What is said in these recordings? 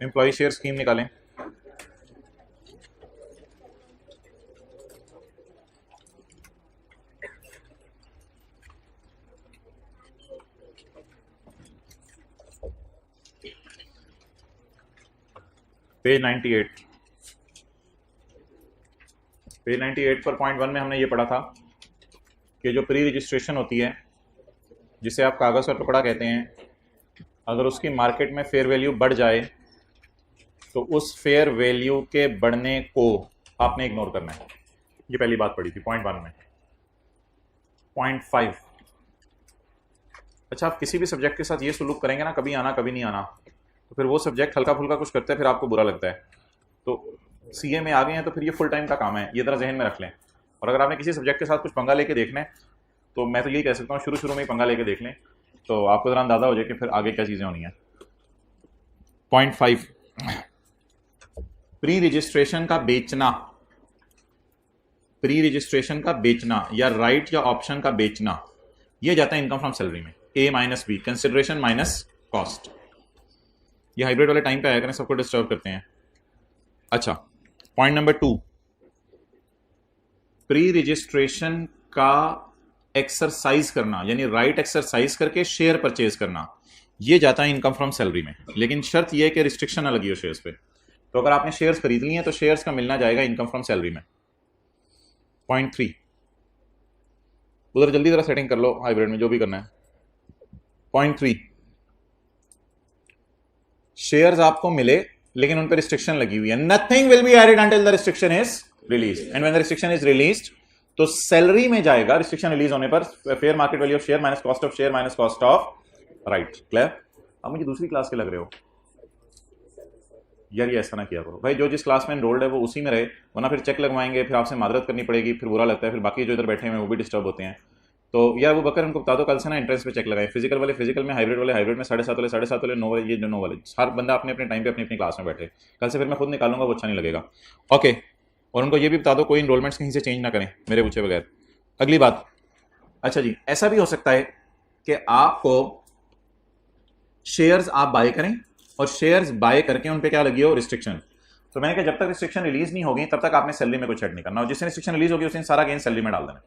Employ share scheme निकालें। Page 98, page 98 पर point 1 में हमने ये पढ़ा था कि जो प्री रजिस्ट्रेशन होती है, जिसे आप कागज़ का टुकड़ा कहते हैं, अगर उसकी मार्केट में फेयर वैल्यू बढ़ जाए तो उस फेयर वैल्यू के बढ़ने को आपने इग्नोर करना है। ये पहली बात पढ़ी थी पॉइंट 1 में। पॉइंट 5, अच्छा आप किसी भी सब्जेक्ट के साथ ये सुलूक करेंगे ना, कभी आना कभी नहीं आना, तो फिर वो सब्जेक्ट हल्का फुल्का कुछ करता है, फिर आपको बुरा लगता है। तो सीए में आ गए हैं तो फिर ये फुल टाइम का काम है, ये तरह जहन में रख लें। और अगर आपने किसी सब्जेक्ट के साथ कुछ पंगा लेके देखना है तो मैं तो यही कह सकता हूँ शुरू शुरू में ही पंगा लेके देख लें, तो आपको ज़रा अंदाज़ा हो जाए कि फिर आगे क्या चीज़ें होनी है। पॉइंट 5, प्री रजिस्ट्रेशन का बेचना, प्री रजिस्ट्रेशन का बेचना या राइट या ऑप्शन का बेचना, ये जाता है इनकम फ्रॉम सैलरी में। A minus B, consideration minus cost. ये हाइब्रिड वाले टाइम पे आया करें, सबको डिस्टर्ब करते हैं। अच्छा, पॉइंट नंबर 2, प्री रजिस्ट्रेशन का एक्सरसाइज करना, यानी राइट एक्सरसाइज करके शेयर परचेज करना, ये जाता है इनकम फ्रॉम सैलरी में, लेकिन शर्त यह है कि रिस्ट्रिक्शन ना लगी हो शेयर्स पे। तो अगर आपने शेयर्स खरीद लिए हैं तो शेयर्स का मिलना जाएगा इनकम फ्रॉम सैलरी में। पॉइंट 3, उधर जल्दी जरा सेटिंग कर लो हाइब्रिड में जो भी करना है। पॉइंट 3, शेयर्स आपको मिले लेकिन उन पर रिस्ट्रिक्शन लगी हुई है। Nothing will be added until the restriction is release, and when the restriction is released तो सैलरी में जाएगा। रिस्ट्रिक्शन रिलीज होने पर fair market value of share minus cost of share minus cost of right. Clear? अब मुझे दूसरी class के लग रहे हो यार, ये ऐसा ना किया करो भाई, जो जिस क्लास में एनरोल्ड है वो उसी में रहे, वरना फिर चेक लगवाएंगे, फिर आपसे मादरत करनी पड़ेगी, फिर बुरा लगता है, फिर बाकी जो इधर बैठे हैं वो भी डिस्टर्ब होते हैं। तो यार वो बकर उनको बता दो कल से ना एंट्रेंस पे चेक लगाएं, फिजिकल वाले फिजिकल में, हाइब्रिड वाले हाइब्रिड में, 7:30 वाले 7:30 वाले, 9 वाले ये जो 9 वाले, हर बंदा अपने अपने टाइम पे अपनी अपनी क्लास में बैठे। कल से फिर मैं खुद निकालूंगा, वो अच्छा नहीं लगेगा। ओके, और उनको ये भी बता दो कोई इनरोलमेंट्स कहीं से चेंज ना करें मेरे पूछे बगैर। अगली बात, अच्छा जी, ऐसा भी हो सकता है कि आपको शेयर्स आप बाय करें और शेयर्स बाय करके उन पे क्या लगी हो, रिस्ट्रिक्शन। तो मैंने कहा जब तक रिस्ट्रिक्शन रिलीज नहीं होगी तब तक आपने सैलरी में कुछ ऐड नहीं करना, और जिससे रिस्ट्रिक्शन रिलीज होगी उसने सारा गेन सैलरी में डाल देना।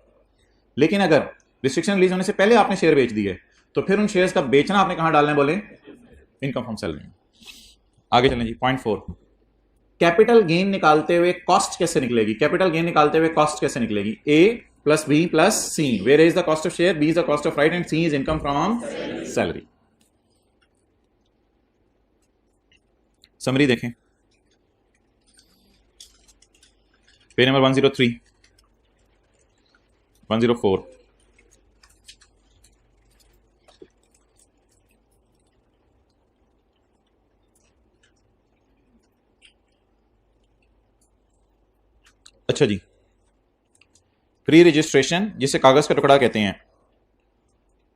लेकिन अगर रिस्ट्रिक्शन रिलीज होने से पहले आपने शेयर बेच दिए तो फिर उन शेयर्स का बेचना आपने कहां डालना है, बोले इनकम फ्रॉम सैलरी में। आगे चलें जी, पॉइंट 4, कैपिटल गेन निकालते हुए कॉस्ट कैसे निकलेगी? कैपिटल गेन निकालते हुए कॉस्ट कैसे निकलेगी? A plus B plus C, where is the cost of share, B is the cost of right and C is income from salary. Summary देखें, page number 103, 104, अच्छा जी, प्री रजिस्ट्रेशन जिसे कागज का टुकड़ा कहते हैं,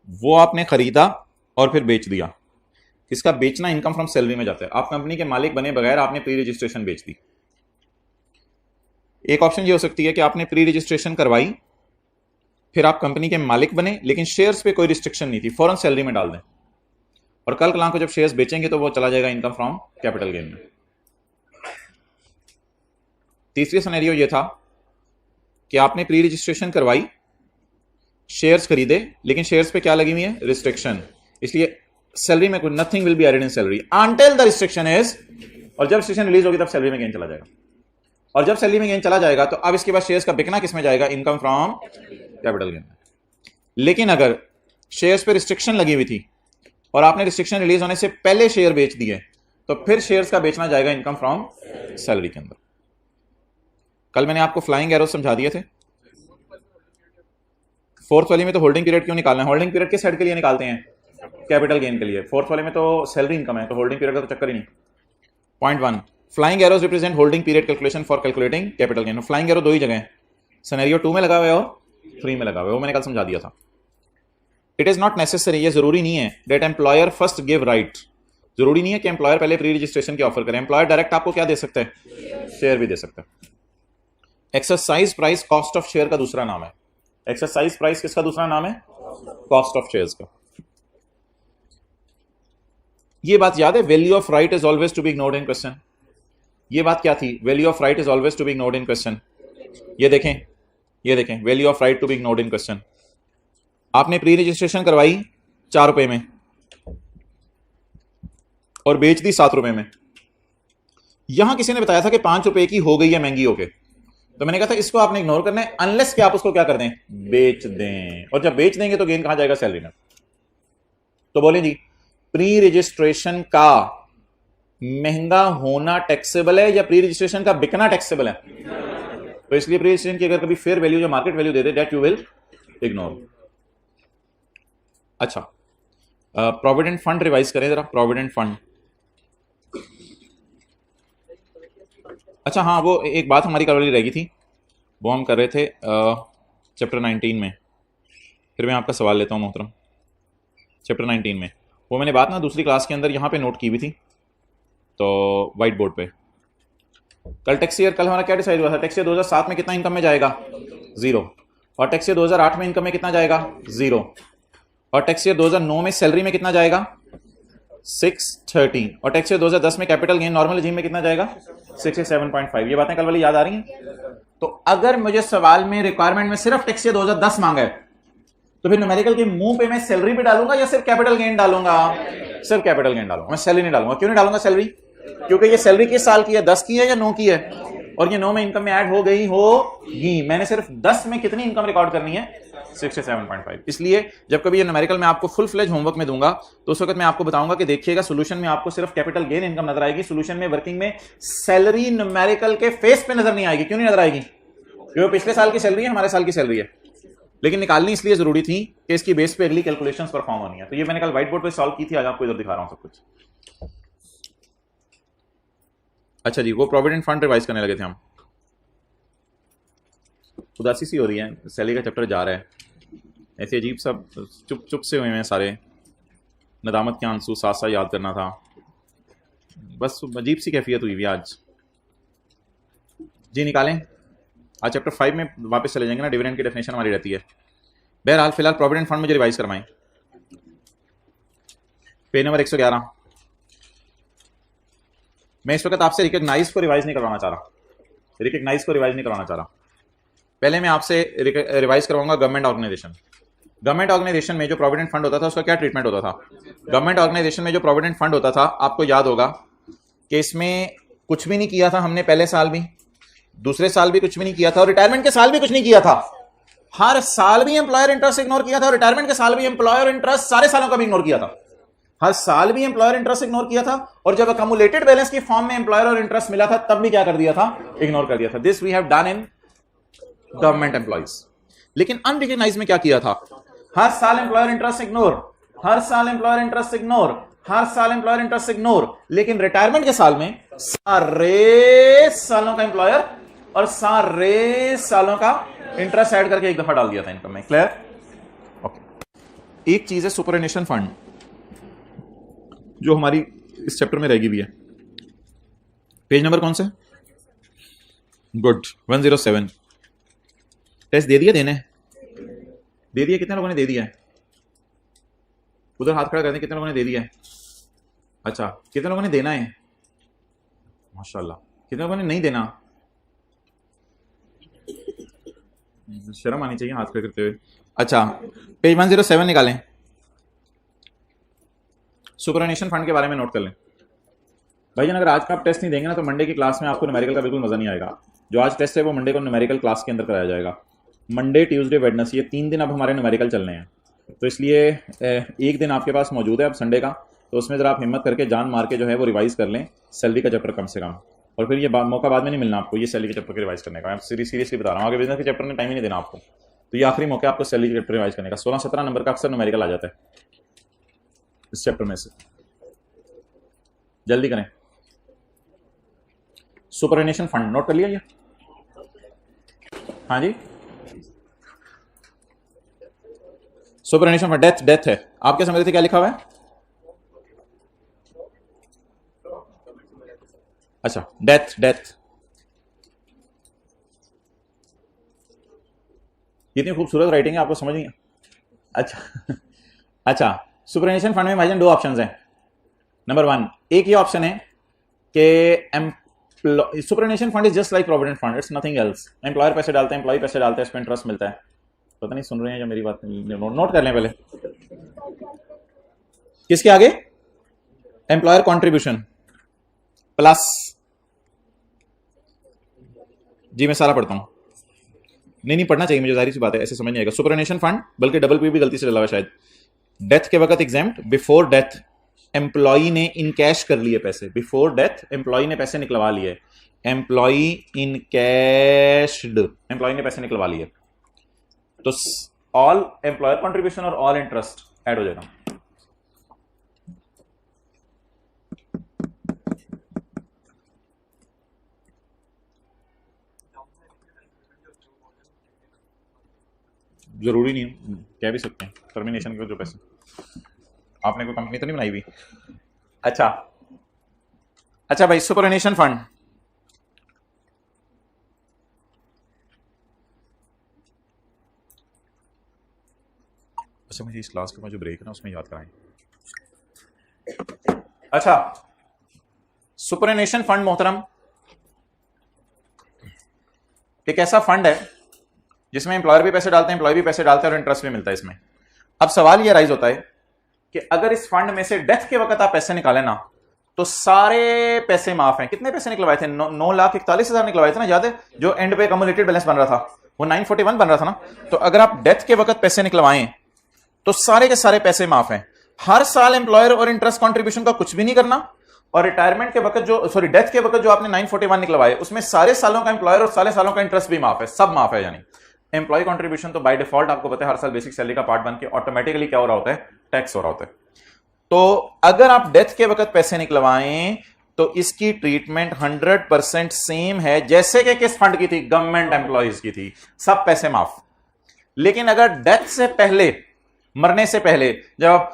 वो आपने खरीदा और फिर बेच दिया। इसका बेचना इनकम फ्रॉम सैलरी में जाता है। आप कंपनी के मालिक बने बगैर आपने प्री रजिस्ट्रेशन बेच दी। एक ऑप्शन ये हो सकती है कि आपने प्री रजिस्ट्रेशन करवाई, फिर आप कंपनी के मालिक बने, लेकिन शेयर्स पे कोई रिस्ट्रिक्शन नहीं थी, फौरन सैलरी में डाल दें, और कल कलां को जब शेयर्स बेचेंगे तो वो चला जाएगा इनकम फ्रॉम कैपिटल गेन में। तीसरी सिनेरियो ये था कि आपने प्री रजिस्ट्रेशन करवाई, शेयर्स खरीदे, लेकिन शेयर्स पे क्या लगी हुई है, रिस्ट्रिक्शन, इसलिए सैलरी में कोई nothing will be added in salary until the restriction is, और जब रिस्ट्रिक्शन रिलीज होगी तब सैलरी में गेन चला जाएगा। और जब सैलरी में गेन चला जाएगा तो अब इसके बाद शेयर्स का बिकना किस में जाएगा, इनकम फ्रॉम कैपिटल गेन में। लेकिन अगर शेयर्स पे रिस्ट्रिक्शन लगी हुई थी और आपने रिस्ट्रिक्शन रिलीज होने से पहले शेयर बेच दिए तो फिर शेयर्स का बेचना जाएगा इनकम फ्रॉम सैलरी के अंदर। कल मैंने आपको फ्लाइंग एरो समझा दिए थे। फोर्थ वाली में तो होल्डिंग पीरियड क्यों निकालना है? होल्डिंग पीरियड किस हेड के लिए निकालते हैं? कैपिटल गेन के लिए। फोर्थ वाले में तो सैलरी इनकम है, तो होल्डिंग पीरियड का तो चक्कर ही नहीं। Point 1, flying arrows represent holding period calculation for calculating capital gain. Flying arrow दो ही जगह है, सिनेरियो 2 में लगा हुआ है और 3 में लगा हुआ है, वो मैंने कल समझा दिया था। इट इज नॉट नेसेसरी, ये जरूरी नहीं है, that employer first give right, जरूरी नहीं है कि एम्प्लॉयर पहले प्री रजिस्ट्रेशन की ऑफर करे। एम्प्लॉयर डायरेक्ट आपको क्या दे सकता है, शेयर भी दे सकता है। Exercise price cost of share का दूसरा नाम है। एक्सरसाइज प्राइस किसका दूसरा नाम है? कॉस्ट ऑफ शेयर्स का। ये बात याद है, value of right is always to be ignored in question. ये बात क्या थी? Value of right is always to be ignored in question. ये देखें, ये देखें, value of right to be ignored in question. आपने प्री रजिस्ट्रेशन करवाई 4 रुपए में और बेच दी 7 रुपए में। यहां किसी ने बताया था कि 5 रुपए की हो गई है महंगी होके, तो मैंने कहा था इसको आपने इग्नोर करना है अनलेस कि आप उसको क्या कर दें, बेच दें। और जब बेच देंगे तो गेन कहां जाएगा? सैलरी में। तो बोले जी, प्री रजिस्ट्रेशन का महंगा होना टैक्सेबल है या प्री रजिस्ट्रेशन का बिकना टैक्सेबल है? तो इसलिए प्री रजिस्ट्रेशन की अगर कभी फेयर वैल्यू या market value they they, that you will ignore. अच्छा, प्रोविडेंट फंड रिवाइज करें जरा, प्रोविडेंट फंड। अच्छा हाँ, वो एक बात हमारी कल वाली रह गई थी, वो हम कर रहे थे चैप्टर 19 में। फिर मैं आपका सवाल लेता हूँ मोहतरम। चैप्टर 19 में वो मैंने बात ना दूसरी क्लास के अंदर यहाँ पे नोट की हुई थी, तो वाइट बोर्ड पे। कल टैक्स ईयर, कल हमारा क्या डिसाइड हुआ था? टैक्स ईयर 2007 में कितना इनकम में जाएगा? 0। और टैक्स ईयर 2008 में इनकम में कितना जाएगा? 0। और टैक्स ईयर 2009 में सैलरी में कितना जाएगा? 630। और टैक्स ईयर 2010 में कैपिटल गेन नॉर्मल रिजीम में कितना जाएगा? 67.5। ये बातें कल वाली याद आ रही हैं? तो अगर मुझे सवाल में रिक्वायरमेंट में सिर्फ टैक्स ईयर 2010 मांगा है, तो फिर न्यूमेरिकल के मुंह पे मैं सैलरी भी डालूंगा या सिर्फ कैपिटल गेन डालूंगा? सिर्फ कैपिटल गेन डालूंगा, मैं सैलरी नहीं डालूंगा। क्यों नहीं डालूंगा सैलरी? क्योंकि ये सैलरी किस साल की है? 10 की है या 9 की है? और ये 9 में इनकम में ऐड हो गई होगी। मैंने सिर्फ 10 में कितनी इनकम रिकॉर्ड करनी है? 67.5। इसलिए जब कभी ये न्यूमेरिकल में आपको फुल फ्लेज होमवर्क में दूंगा तो उस वक्त मैं आपको बताऊंगा कि देखिएगा सोल्यूशन में आपको सिर्फ कैपिटल गेन इनकम नजर आएगी, सोल्यूशन में वर्किंग में सैलरी न्यूमेरिकल के फेस पे नजर नहीं आएगी। क्यों नहीं नजर आएगी? क्योंकि पिछले साल की सैलरी है, हमारे साल की सैलरी है, लेकिन निकालनी इसलिए जरूरी थी कि इसकी बेस पे अगली कैलकुलेशंस परफॉर्म होनी है। तो ये मैंने कल व्हाइट बोर्ड पे सॉल्व की थी, आज आपको इधर दिखा रहा हूं सब कुछ। अच्छा जी, वो प्रोविडेंट फंड रिवाइज करने लगे थे हम। उदासी सी हो रही है, सैलरी का चैप्टर जा रहा है, ऐसे अजीब सब चुप चुप से हुए हैं सारे, नदामत के आंसू साथ साथ याद करना था, बस अजीब सी कैफियत हुई हुई आज जी। निकालें, आज चैप्टर 5 में वापस चले जाएंगे ना, डिविडेंड की डेफिनेशन हमारी रहती है। बहरहाल फिलहाल प्रोविडेंट फंड मुझे रिवाइज करवाएं, पेज नंबर 111। मैं इस वक्त आपसे रिकॉग्नाइज को रिवाइज नहीं करवाना चाह रहा, रिकॉग्नाइज को रिवाइज नहीं करवाना चाह रहा। पहले मैं आपसे रिवाइज करवाऊंगा गवर्नमेंट ऑर्गेनाइजेशन। गवर्नमेंट ऑर्गेनाइजेशन में जो प्रोविडेंट फंड होता था उसका क्या ट्रीटमेंट होता था? गवर्नमेंट ऑर्गेनाइजेशन में जो प्रोविडेंट फंड होता था, आपको याद होगा कि इसमें कुछ भी नहीं किया था हमने, पहले साल भी, दूसरे साल भी कुछ भी नहीं किया था, और रिटायरमेंट के साल भी कुछ नहीं किया था। हर साल भी एम्प्लॉयर इंटरेस्ट इग्नोर किया था, और रिटायरमेंट के साल भी एम्प्लॉयर इंटरेस्ट सारे सालों का भी इग्नोर किया था। हर साल भी एम्प्लॉयर इंटरेस्ट इग्नोर किया था, और जब अकमुलेटेड बैलेंस की फॉर्म में एम्प्लॉयर और इंटरेस्ट मिला था तब भी क्या कर दिया था? इग्नोर कर दिया था। This we have done in government employees. लेकिन अनरिकग्नाइज में क्या किया था? हर साल एम्प्लॉयर इंटरेस्ट इग्नोर, हर साल एम्प्लॉयर इंटरेस्ट इग्नोर, हर साल एम्प्लॉयर इंटरेस्ट इग्नोर, लेकिन रिटायरमेंट के साल में सारे सालों का एम्प्लॉयर और सारे सालों का इंटरेस्ट ऐड करके एक दफा डाल दिया था इनकम में। क्लियर? ओके। एक चीज है सुपरएनुएशन फंड, जो हमारी इस चैप्टर में रहेगी भी है। पेज नंबर कौन सा? गुड, 107। टेस्ट दे दिया? देने दे दिया? कितने लोगों ने दे दिया है? उधर हाथ खड़ा कर दें, कितने लोगों ने दे दिया है? अच्छा, कितने लोगों ने देना है? माशाल्लाह। कितने लोगों ने नहीं देना? शर्म आनी चाहिए हाथ खड़े करते हुए। अच्छा, पेज 107 निकालें, सुपरएनुएशन फंड के बारे में नोट कर लें। भाईजान अगर आज का आप टेस्ट नहीं देंगे ना तो मंडे की क्लास में आपको न्यूमेरिकल का बिल्कुल मजा नहीं आएगा। जो आज टेस्ट है वो मंडे को न्यूमेरिकल क्लास के अंदर कराया जाएगा। मंडे, ट्यूसडे, वेडनेसडे, ये 3 दिन अब हमारे न्यूमेरिकल चलने हैं, तो इसलिए एक दिन आपके पास मौजूद है अब संडे का, तो उसमें जरा आप हिम्मत करके जान मार के जो है वो रिवाइज कर लें सैलरी का चैप्टर कम से कम। और फिर ये मौका बाद में नहीं मिलना आपको ये सैलरी के चैप्टर के रिवाइज करने का। मैं सीरियसली बता रहा हूँ, आगे बिजनेस के चैप्टर में टाइम ही नहीं देना आपको, तो ये आखिरी मौका आपको सैलरी के चैप्टर रिवाइज करने का। 16-17 नंबर का अक्सर न्यूमेरिकल आ जाता है इस चैप्टर में से। जल्दी करें। सुपरएनुएशन फंड नोट कर लिया ये? हाँ जी, सुपरएनुएशन फंड डेथ, डेथ है। आप क्या समझ रहे थे क्या लिखा हुआ है? अच्छा, डेथ, डेथ। इतनी खूबसूरत राइटिंग है आपको समझ नहीं? अच्छा अच्छा, सुपरएनुएशन फंड में भाईजान 2 ऑप्शंस हैं। नंबर 1, एक ही ऑप्शन है कि सुपरनेशन fund is just like provident fund, it's nothing else. Employer पैसे डालते हैं, एम्प्लॉय पैसे डालते हैं, इसमें इंटरेस्ट मिलता है। पता नहीं सुन रहे हैं या मेरी बात नोट कर लें पहले। किसके आगे? एम्प्लॉयर कॉन्ट्रीब्यूशन प्लस, जी मैं सारा पढ़ता हूं, नहीं पढ़ना चाहिए मुझे, जाहिर सी बात है, ऐसे समझ नहीं आएगा। सुपरनेशन फंड, बल्कि डबल पी भी गलती से डला हुआ शायद। डेथ के वक्त एग्जाम्प्ट, बिफोर डेथ एम्प्लॉई ने इन कैश कर लिए पैसे, बिफोर डेथ एम्प्लॉई ने पैसे निकलवा लिए, एम्प्लॉई इन कैश्ड, एम्प्लॉई ने पैसे निकलवा लिए, तो ऑल एम्प्लॉयर कॉन्ट्रीब्यूशन और ऑल इंटरेस्ट ऐड हो जाएगा। जरूरी नहीं, कह भी सकते हैं टर्मिनेशन के जो पैसे, आपने कोई कंपनी तो नहीं बनाई हुई। अच्छा भाई, सुपरनेशन फंड, अच्छा मुझे इस क्लास का जो ब्रेक है ना उसमें याद कराएं। अच्छा, सुपरनेशन फंड मोहतरम एक ऐसा फंड है जिसमें एम्प्लॉयर भी पैसे डालते हैं, एम्प्लॉय भी पैसे डालते हैं और इंटरेस्ट भी मिलता है इसमें। अब सवाल यह राइज होता है कि अगर इस फंड में से डेथ के वक्त आप पैसे निकालें ना, तो सारे पैसे माफ हैं। कितने पैसे निकलवाए थे? 9,41,000 निकलवाए थे ना, याद है? जो एंड पे कम्युलेटेड बैलेंस बन रहा था वो 941 बन रहा था ना। तो अगर आप डेथ के वक्त पैसे निकलवाएं तो सारे के सारे पैसे माफ हैं। हर साल एम्प्लॉयर और इंटरेस्ट कॉन्ट्रीब्यूशन का कुछ भी नहीं करना, और रिटायरमेंट के वक्त जो, सॉरी डेथ के वक्त जो आपने 941 निकलवाए उसमें सारे सालों का एम्प्लॉयर और सारे सालों का इंटरेस्ट भी माफ है, सब माफ है। यानी एम्प्लॉय कंट्रीब्यूशन तो बाय डिफॉल्ट आपको पता है हर साल बेसिक सैलरी का पार्ट बन के ऑटोमेटिकली क्या हो रहा होता है? टैक्स हो रहा होता है। तो अगर आप डेथ के वक्त पैसे निकलवाएं तो इसकी ट्रीटमेंट 100% सेम है जैसे कि किस फंड की थी? गवर्नमेंट एम्प्लॉयज की थी, सब पैसे माफ। लेकिन अगर डेथ से पहले, मरने से पहले, जब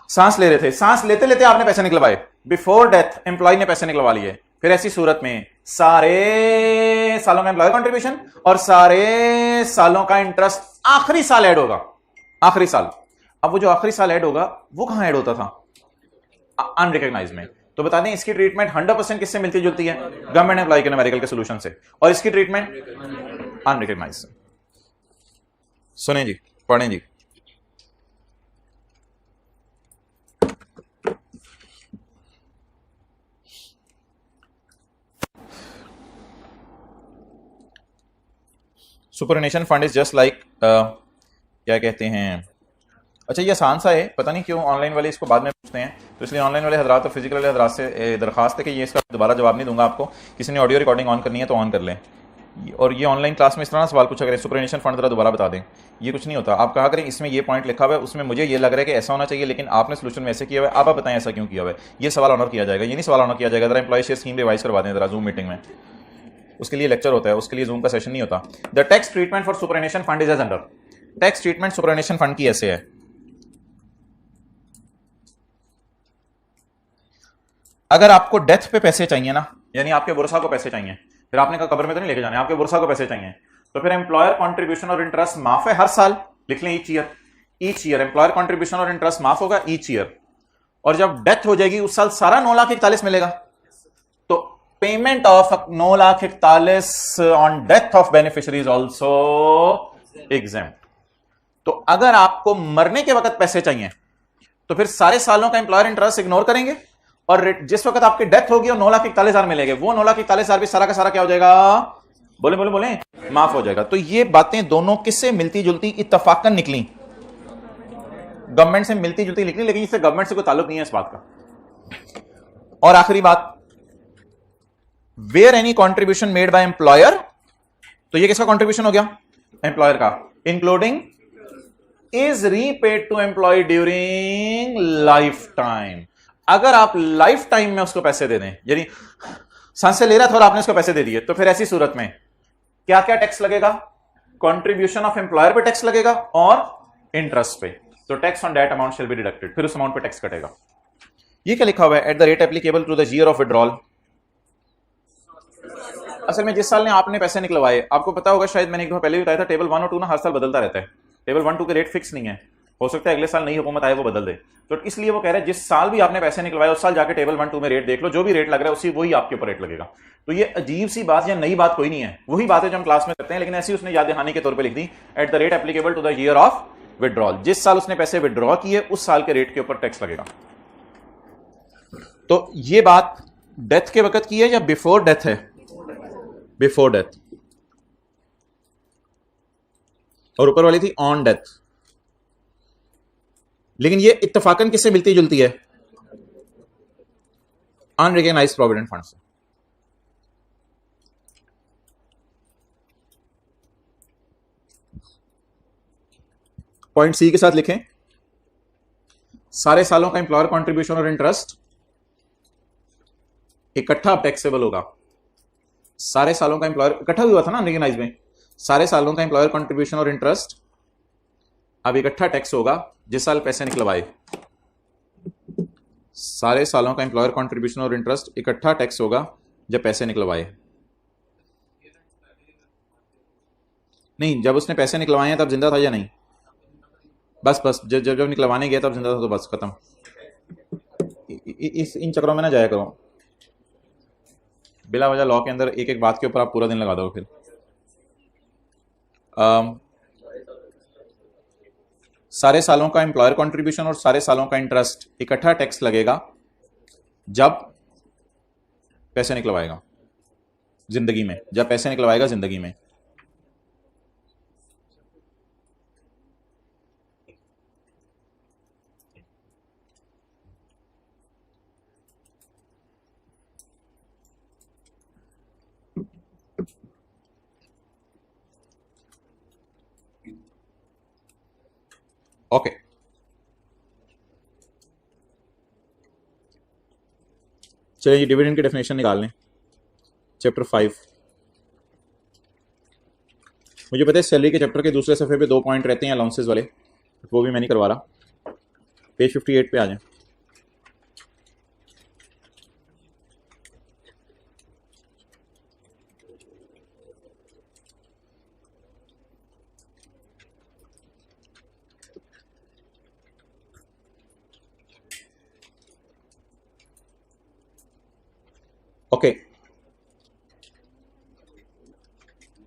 सांस ले रहे थे, सांस लेते लेते आपने पैसे निकलवाए, बिफोर डेथ एम्प्लॉय ने पैसे निकलवा लिए, फिर ऐसी सूरत में सारे सालों का एम्प्लॉयर कंट्रीब्यूशन और सारे सालों का इंटरेस्ट आखिरी साल ऐड होगा, आखिरी साल। अब वो जो आखिरी साल ऐड होगा वो कहां ऐड होता था? अनरिकॉग्नाइज्ड में। तो बता दें इसकी ट्रीटमेंट 100% किससे मिलती जुलती है? गवर्नमेंट एम्प्लॉय के न्यूमेरिकल के सॉल्यूशन से। और इसकी ट्रीटमेंट अनरिकॉग्नाइज्ड। सुने जी, पढ़ें जी। Superannuation fund is just like, क्या कहते हैं, अच्छा ये आसान सा है, पता नहीं क्यों ऑनलाइन वाले इसको बाद में पूछते हैं, तो इसलिए ऑनलाइन वाले हजरात और फिजिकल वाले हजरात से दरखास्त है कि ये इसका दोबारा जवाब नहीं दूंगा आपको। किसी ने ऑडियो रिकॉर्डिंग ऑन करनी है तो ऑन कर लें। और ये ऑनलाइन क्लास में इस तरह सवाल पूछा करें, सुपरनेशन फंड जरा दोबारा बता दें, ये कुछ नहीं होता। आप कहा करें इसमें ये पॉइंट लिखा हुआ है, उसमें मुझे ये लग रहा है कि ऐसा होना चाहिए, लेकिन आपने सोल्यूशन में ऐसे किया हुआ है, आप बताएं ऐसा क्यों किया हुआ है। ये सवाल ऑनर किया जाएगा, ये नहीं सवाल ऑनर किया जाएगा। जरा एम्प्लॉय शेयर स्कीम रिवाइज करवा दें जरा जूम मीटिंग में, उसके लिए लेक्चर होता है, उसके लिए जूम का सेशन नहीं होता। The tax treatment for superannuation fund is as under. Tax treatment superannuation fund की ऐसे है, अगर आपको डेथ पे पैसे चाहिए ना, यानी आपके बुरसा को पैसे चाहिए, फिर आपने कहा कब्र में तो नहीं लेके जाने, आपके बुरसा को पैसे चाहिए, तो फिर एम्प्लॉयर कंट्रीब्यूशन और इंटरेस्ट माफ है हर साल, लिख लें each year. Each year employer contribution और इंटरेस्ट माफ होगा ईच ईयर, और जब डेथ हो जाएगी उस साल सारा 9,41,000 मिलेगा। तो payment of 9,41,000 on death of beneficiary is also exempt. तो अगर आपको मरने के वक्त पैसे चाहिए तो फिर सारे सालों का एम्प्लॉयर इंटरेस्ट इग्नोर करेंगे, और जिस वक्त आपकी डेथ होगी और 9,41,000 मिलेंगे, वो 9,41,000 भी सारा का सारा क्या हो जाएगा? बोले बोले बोले, माफ हो जाएगा। तो ये बातें दोनों किससे मिलती जुलती इत्तफाकन निकली? गवर्नमेंट से मिलती जुलती निकली, लेकिन इससे गवर्नमेंट से कोई ताल्लुक नहीं है इस बात का। और आखिरी बात, where any contribution made by employer, तो ये किसका कॉन्ट्रीब्यूशन हो गया? एम्प्लॉयर का, including is repaid to employee during life time. अगर आप लाइफ टाइम में उसको पैसे दे दें, यानी सांसें ले रहा था और आपने उसको पैसे दे दिए, तो फिर ऐसी सूरत में क्या क्या टैक्स लगेगा? कंट्रीब्यूशन ऑफ एम्प्लॉयर पे टैक्स लगेगा और इंटरेस्ट पे। तो tax on that amount shall be deducted, फिर उस अमाउंट पे टैक्स कटेगा। ये क्या लिखा हुआ है? At the rate applicable to the year of withdrawal. असल में जिस साल ने आपने पैसे निकलवाए, आपको पता होगा शायद मैंने एक दफा पहले भी बताया था, टेबल 1 और 2 ना हर साल बदलता रहता है। टेबल 1 2 के रेट फिक्स नहीं है, हो सकता है अगले साल नई हुकूमत आए वो बदल दे। तो इसलिए वो कह रहे हैं जिस साल भी आपने पैसे निकलवाए उस साल जाके टेबल 1 2 में रेट देख लो, जो भी रेट लग रहा है उसी वही आपके ऊपर रेट लगेगा। तो ये अजीब सी बात या नई बात कोई नहीं है, वही बात है जो हम क्लास में करते हैं, लेकिन ऐसी उसने याद दहानी के तौर पर लिख दी, at the rate applicable to the year of withdrawal. जिस साल उसने पैसे विड्रॉ किए उस साल के रेट के ऊपर टैक्स लगेगा। तो ये बात डेथ के वक्त की है या बिफोर डेथ है? Before death. और ऊपर वाली थी ऑन डेथ। लेकिन ये इत्तफाकन किससे मिलती जुलती है? अनरिकग्नाइज्ड प्रोविडेंट फंड से। पॉइंट सी के साथ लिखें, सारे सालों का एम्प्लॉयर कंट्रीब्यूशन और इंटरेस्ट इकट्ठा टैक्सेबल होगा। सारे सालों का एम्प्लॉयर इकट्ठा हुआ था ना अनरिकग्नाइज्ड में, सारे सालों का एम्प्लॉयर कंट्रीब्यूशन और इंटरेस्ट अब इकट्ठा टैक्स होगा जिस साल पैसे निकलवाए। सारे सालों का एम्प्लॉयर कंट्रीब्यूशन और इंटरेस्ट इकट्ठा टैक्स होगा जब पैसे निकलवाए। नहीं, जब उसने पैसे निकलवाए हैं तब जिंदा था या नहीं? बस बस जब जब निकलवाने गया तब जिंदा था, तो बस खत्म। इन चक्रों में ना जाया करो, बिला वजह लॉ के अंदर एक एक बात के ऊपर आप पूरा दिन लगा दो। फिर सारे सालों का एम्प्लॉयर कंट्रीब्यूशन और सारे सालों का इंटरेस्ट इकट्ठा टैक्स लगेगा जब पैसे निकलवाएगा जिंदगी में, जब पैसे निकलवाएगा जिंदगी में। ओके, चलिए ये डिविडेंड की डेफिनेशन निकाल लें। चैप्टर 5, मुझे पता है सैलरी के चैप्टर के दूसरे सफ़े पे 2 पॉइंट रहते हैं अलाउंसेस वाले, वो भी मैं नहीं करवा रहा। पेज 58 पे आ जाएं। ओके,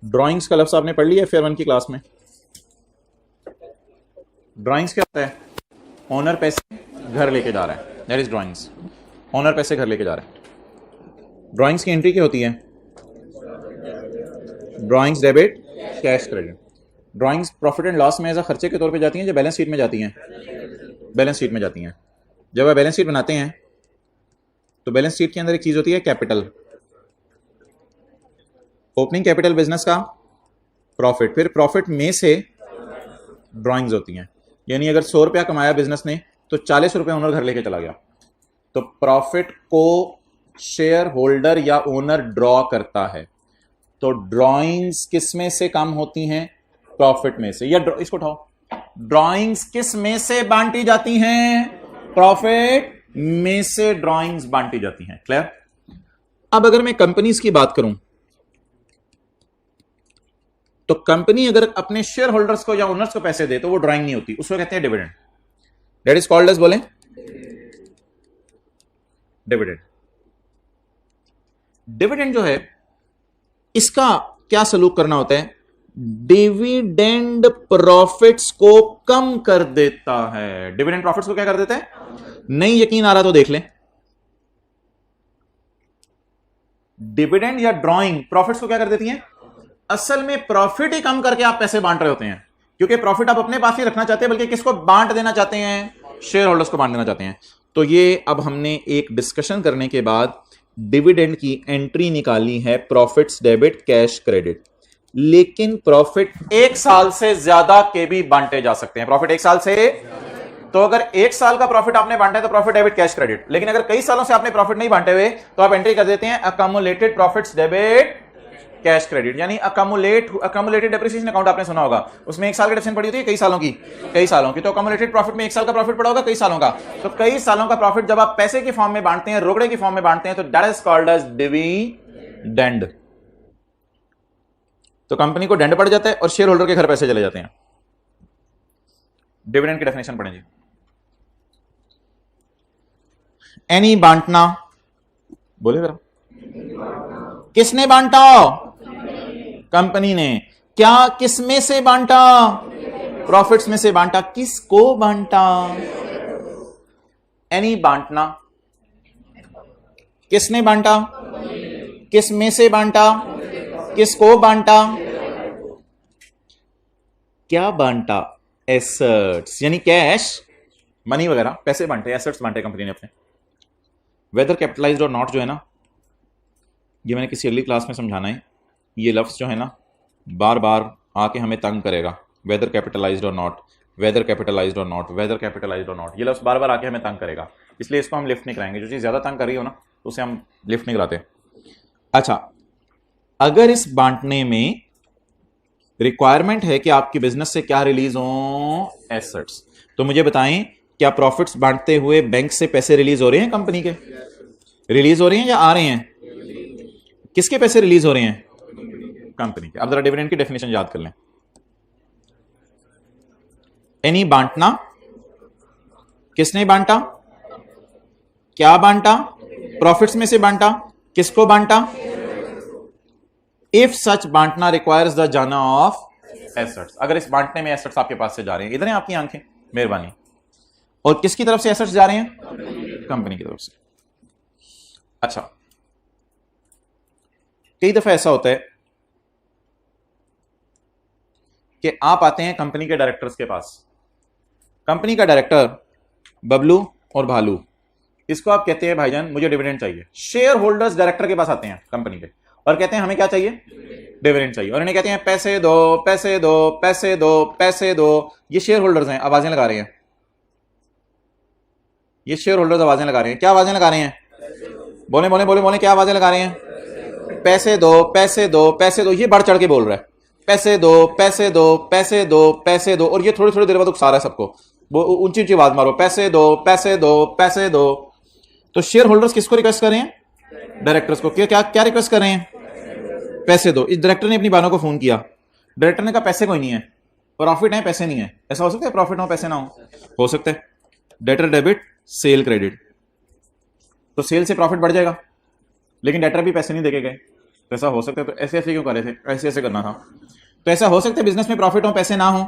ड्राइंग्स का लफ्ज़ आपने पढ़ लिया फेयर 1 की क्लास में। ड्राइंग्स क्या होता है? ओनर पैसे घर लेके जा रहा है, दैट इज ड्राइंग्स। ओनर पैसे घर लेके जा रहा है। ड्राइंग्स की एंट्री क्या होती है? Drawings debit, cash credit. Drawings profit and loss में एज अ खर्चे के तौर पे जाती हैं, जो बैलेंस शीट में जाती हैं। बैलेंस शीट में जाती हैं। जब आप बैलेंस शीट बनाते हैं तो बैलेंस शीट के अंदर एक चीज होती है कैपिटल, ओपनिंग कैपिटल बिजनेस का प्रॉफिट, फिर प्रॉफिट में से ड्राइंग्स होती हैं। यानी अगर 100 रुपया कमाया बिजनेस ने तो 40 रुपये ओनर घर लेके चला गया, तो प्रॉफिट को शेयर होल्डर या ओनर ड्रॉ करता है। तो ड्राइंग्स किस में से कम होती हैं? प्रॉफिट में से। या इसको उठाओ, ड्राइंग्स किस में से बांटी जाती हैं? प्रॉफिट में से ड्राइंग्स बांटी जाती हैं। क्लियर? अब अगर मैं कंपनीज की बात करूं तो कंपनी अगर अपने शेयर होल्डर्स को या ओनर्स को पैसे दे तो वो ड्राइंग नहीं होती, उसको कहते हैं dividend. That is called as, बोलें, डिविडेंड। डिविडेंड जो है इसका क्या सलूक करना होता है? डिविडेंड प्रॉफिट्स को कम कर देता है। डिविडेंड प्रॉफिट्स को क्या कर देता है? नहीं यकीन आ रहा तो देख लें। डिविडेंड या ड्राइंग प्रॉफिट्स को क्या कर देती हैं? असल में प्रॉफिट ही कम करके आप पैसे बांट रहे होते हैं, क्योंकि प्रॉफिट आप अपने पास ही रखना चाहते हैं, बल्कि किसको बांट देना चाहते हैं? शेयर होल्डर्स को बांट देना चाहते हैं। तो ये अब हमने एक डिस्कशन करने के बाद डिविडेंड की एंट्री निकाली है, प्रॉफिट्स डेबिट कैश क्रेडिट। लेकिन प्रॉफिट 1 साल से ज्यादा के भी बांटे जा सकते हैं। प्रॉफिट 1 साल से, तो अगर 1 साल का प्रॉफिट आपने बांटा है तो प्रॉफिट डेबिट कैश क्रेडिट। लेकिन अगर कई सालों से आपने प्रॉफिट नहीं बांटे हुए तो आप एंट्री कर देते हैं अकमुलेटेड प्रॉफिट्स डेबिट कैश क्रेडिट। यानी अकमुलेटेड डेप्रिसिएशन अकाउंट आपने सुना होगा, उसमें 1 साल की डेप्रिसिएशन पड़ी होती है, कई सालों की। तो अकमुलेटेड प्रॉफिट में 1 साल का प्रॉफिट पड़ा होगा, कई सालों का। तो कई सालों का प्रॉफिट जब आप पैसे की फॉर्म में बांटते हैं, रोकड़े की फॉर्म में बांटते हैं, तो that is called as dividend. तो कंपनी को डेंड पड़ जाता है और शेयर होल्डर के घर पैसे चले जाते हैं। डिविडेंड की डेफिनेशन पढ़ें जी। एनी बांटना, बोले जरा, किसने बांटा? कंपनी ने। क्या किस में से बांटा? प्रॉफिट्स में से बांटा। किसको बांटा? एनी बांटना, किसने बांटा? किस में से बांटा? किसको बांटा? क्या बांटा? एसेट्स, यानी कैश, मनी वगैरह, पैसे बांटे, एसेट्स बांटे कंपनी ने अपने। वेदर कैपिटलाइज्ड और नॉट जो है ना, ये मैंने किसी अगली क्लास में समझाना है। ये लफ्ज जो है ना बार बार आके हमें तंग करेगा। Weather capitalised or not, weather capitalised or not, weather capitalised or not, ये लफ्ज बार बार आके हमें तंग करेगा, इसलिए इसको हम लिफ्ट नहीं कराएंगे। जो चीज ज्यादा तंग कर रही हो ना तो उसे हम लिफ्ट नहीं कराते। अच्छा, अगर इस बांटने में रिक्वायरमेंट है कि आपकी बिजनेस से क्या रिलीज हो? एसेट्स, तो मुझे बताएं क्या प्रॉफिट्स बांटते हुए बैंक से पैसे रिलीज हो रहे हैं? कंपनी के रिलीज हो रहे हैं या आ रहे हैं? किसके पैसे रिलीज हो रहे हैं? कंपनी के। अब जरा डिविडेंड की डेफिनेशन याद कर लें। एनी बांटना, किसने बांटा? क्या बांटा? प्रॉफिट्स में से बांटा। किसको बांटा? इफ सच बांटना रिक्वायर्स द जाना ऑफ एसेट्स, अगर इस बांटने में एसेट्स आपके पास से जा रहे हैं, इधर हैं आपकी आंखें, मेहरबानी। और किसकी तरफ से एसेट्स जा रहे हैं? कंपनी की तरफ से। अच्छा, कई दफा ऐसा होता है कि आप आते हैं कंपनी के डायरेक्टर्स के पास। कंपनी का डायरेक्टर बबलू और भालू, इसको आप कहते हैं भाईजान मुझे डिविडेंड चाहिए। शेयर होल्डर्स डायरेक्टर के पास आते हैं कंपनी के और कहते हैं हमें क्या चाहिए? डिविडेंड चाहिए। और इन्हें कहते हैं पैसे दो, पैसे दो, पैसे दो, पैसे दो। ये शेयर होल्डर्स हैं, आवाजें लगा रहे हैं। ये शेयर होल्डर्स आवाजें लगा रहे हैं। क्या आवाजें लगा रहे हैं? बोले बोले बोले बोले, क्या आवाजें लगा रहे हैं? पैसे दो, पैसे दो, पैसे दो। ये बढ़ चढ़ के बोल रहा है, पैसे दो, पैसे दो, पैसे दो, पैसे दो। और ये थोड़ी थोड़ी देर बाद उकसा रहा है सबको, वो ऊंची ऊंची आवाज मारो, पैसे दो, पैसे दो, पैसे दो। तो शेयर होल्डर्स किसको रिक्वेस्ट कर रहे हैं? डायरेक्टर्स को। क्या क्या रिक्वेस्ट कर रहे हैं? पैसे दो। इस डायरेक्टर ने अपनी बानों को फोन किया। डायरेक्टर ने कहा पैसे कोई नहीं है, प्रॉफिट है, पैसे नहीं है। ऐसा हो सकता है प्रॉफिट हो पैसे ना हो सकता है। डेटर डेबिट, सेल क्रेडिट, तो सेल से प्रॉफिट बढ़ जाएगा, लेकिन डेटर भी पैसे नहीं देके गए, तो ऐसा हो सकता है। तो ऐसे ऐसे क्यों कर रहे थे? ऐसे ऐसे करना था। तो ऐसा हो सकता है बिजनेस में प्रॉफिट हो पैसे ना हो,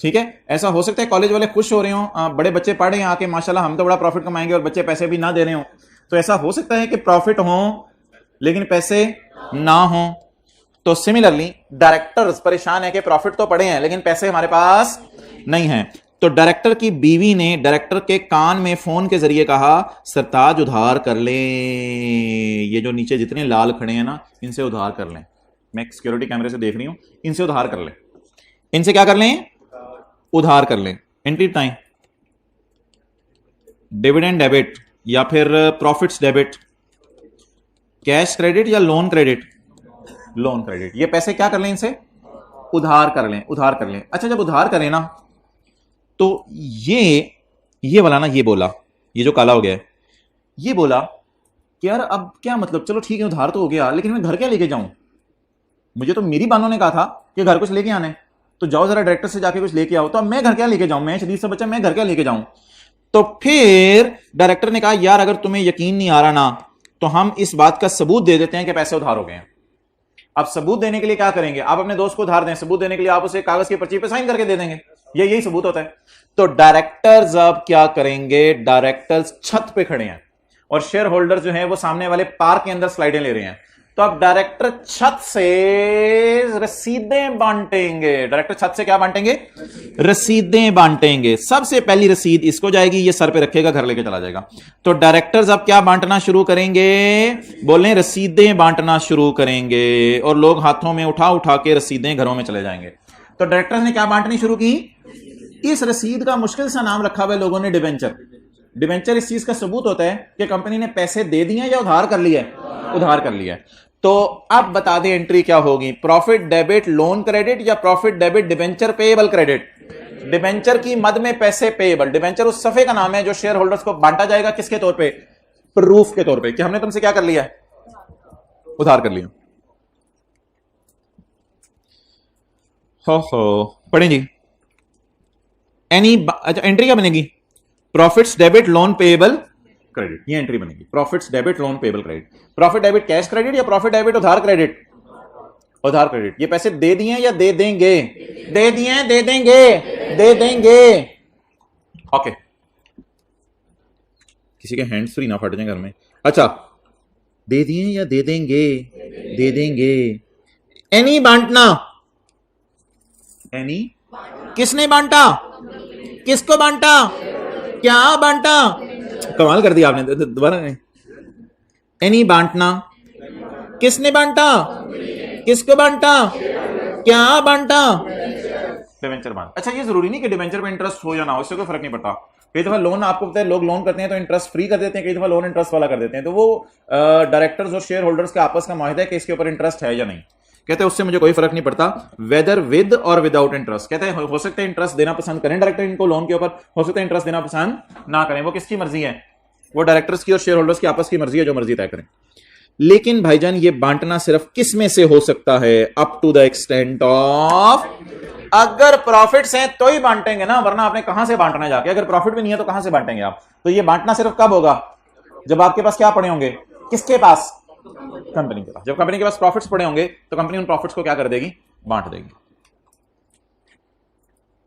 ठीक है। ऐसा हो सकता है कॉलेज वाले खुश हो रहे हो, बड़े बच्चे पढ़ रहे हैं आके, माशाल्लाह हम तो बड़ा प्रॉफिट कमाएंगे, और बच्चे पैसे भी ना दे रहे हो। तो ऐसा हो सकता है कि प्रॉफिट हो लेकिन पैसे ना हो। तो सिमिलरली डायरेक्टर्स परेशान है कि प्रॉफिट तो पड़े हैं लेकिन पैसे हमारे पास नहीं है। तो डायरेक्टर की बीवी ने डायरेक्टर के कान में फोन के जरिए कहा सरताज उधार कर लें, ये जो नीचे जितने लाल खड़े हैं ना इनसे उधार कर लें, मैं सिक्योरिटी कैमरे से देख रही हूं, इनसे उधार कर लें। इनसे क्या कर लें? उधार कर लें। एंट्री टाइम, डिविडेंड डेबिट या फिर प्रॉफिट्स डेबिट, कैश क्रेडिट या लोन क्रेडिट? Loan credit. ये पैसे क्या कर लें? इनसे उधार कर लें, उधार कर लें। अच्छा, जब उधार करें ना तो ये वाला ना, ये बोला, ये जो काला हो गया है, ये बोला कि यार अब क्या मतलब, चलो ठीक है उधार तो हो गया लेकिन मैं घर क्या लेके जाऊं? मुझे तो मेरी बानों ने कहा था कि घर कुछ लेके आना है, तो जाओ जरा डायरेक्टर से जाके कुछ लेके आओ। तो अब मैं घर क्या लेके जाऊं? मैं शरीफ सा बच्चा, मैं घर क्या लेके जाऊं? तो फिर डायरेक्टर ने कहा यार अगर तुम्हें यकीन नहीं आ रहा ना तो हम इस बात का सबूत दे देते हैं कि पैसे उधार हो गए हैं। अब सबूत देने के लिए क्या करेंगे? आप अपने दोस्त को उधार दें, सबूत देने के लिए आप उसे कागज की पर्ची पे साइन करके दे देंगे, यही सबूत होता है। तो डायरेक्टर्स अब क्या करेंगे? डायरेक्टर्स छत पे खड़े हैं और शेयर होल्डर जो है वो सामने वाले पार्क के अंदर स्लाइडें ले रहे हैं। तो अब डायरेक्टर छत से रसीदें बांटेंगे। डायरेक्टर छत से क्या बांटेंगे? रसीदें बांटेंगे। सबसे पहली रसीद इसको जाएगी, ये सर पे रखेगा, घर लेके चला जाएगा। तो डायरेक्टर्स अब क्या बांटना शुरू करेंगे? बोलें रसीदें बांटना शुरू करेंगे, और लोग हाथों में उठा उठा के रसीदें घरों में चले जाएंगे। तो डायरेक्टर्स ने क्या बांटनी शुरू की? इस रसीद का मुश्किल सा नाम रखा हुआ लोगों ने डिबेंचर। डिबेंचर इस चीज का सबूत होता है कि कंपनी ने पैसे दे दिए या उधार कर लिया है? उधार कर लिया है। तो अब बता दें एंट्री क्या होगी? प्रॉफिट डेबिट लोन क्रेडिट या profit debit debenture payable credit? Debenture की मद में पैसे पेएबल। डिबेंचर उस सफे का नाम है जो शेयर होल्डर्स को बांटा जाएगा, किसके तौर पे? प्रूफ के तौर पे कि हमने तुमसे क्या कर लिया है? उधार कर लिया। हो पढ़ें जी। एनी, अच्छा एंट्री क्या बनेगी? Profits debit loan payable credit, ये एंट्री बनेगी। Profits debit loan payable credit. Profit debit cash credit या प्रॉफिट डेबिट उधार क्रेडिट? उधार क्रेडिट। ये पैसे दे दिए या दे देंगे? दे दिए, दे देंगे, दे देंगे। ओके, किसी के हैंड्स फ्री ना फट जाए घर में। अच्छा, दे दिए या दे देंगे? दे देंगे। एनी बांटना, एनी किसने बांटा? किसको बांटा? क्या बांटा? कमाल कर दिया आपने, दोबारा नहीं। एनी बांटना, किसने बांटा? किसको बांटा? क्या बांटा? डिवेंचर बांट। अच्छा, ये जरूरी नहीं कि डिवेंचर पे इंटरेस्ट हो या ना हो, इससे कोई फर्क नहीं पड़ता। कई दफा लोन आपको पता है, लोग लोन करते हैं तो इंटरेस्ट फ्री कर देते हैं, कई दफा लोन इंटरेस्ट वाला कर देते हैं। तो वो डायरेक्टर्स और शेयर होल्डर्स के आपस का माहिदा है कि इसके ऊपर इंटरेस्ट है या नहीं। कहते हैं उससे मुझे कोई फर्क नहीं पड़ता, वेदर विद और विदाउट इंटरेस्ट। कहते हैं हो सकता है इंटरेस्ट देना पसंद करें डायरेक्टर इनको लोन के ऊपर, हो सकता है इंटरेस्ट देना पसंद ना करें। वो किसकी मर्जी है? वो डायरेक्टर्स की और शेयर होल्डर्स की आपस की मर्जी है, जो मर्जी तय करें। लेकिन भाईजान ये बांटना सिर्फ किस में से हो सकता है? Up to the extent of, अगर प्रॉफिट्स हैं तो ही बांटेंगे ना, वरना आपने कहां से बांटना जाके? अगर प्रॉफिट भी नहीं है तो कहां से बांटेंगे आप? तो ये बांटना सिर्फ कब होगा? जब आपके पास क्या पड़े होंगे? किसके पास? कंपनी के पास। जब कंपनी के पास प्रॉफिट्स पड़े होंगे तो कंपनी उन प्रॉफिट्स को क्या कर देगी? बांट देगी।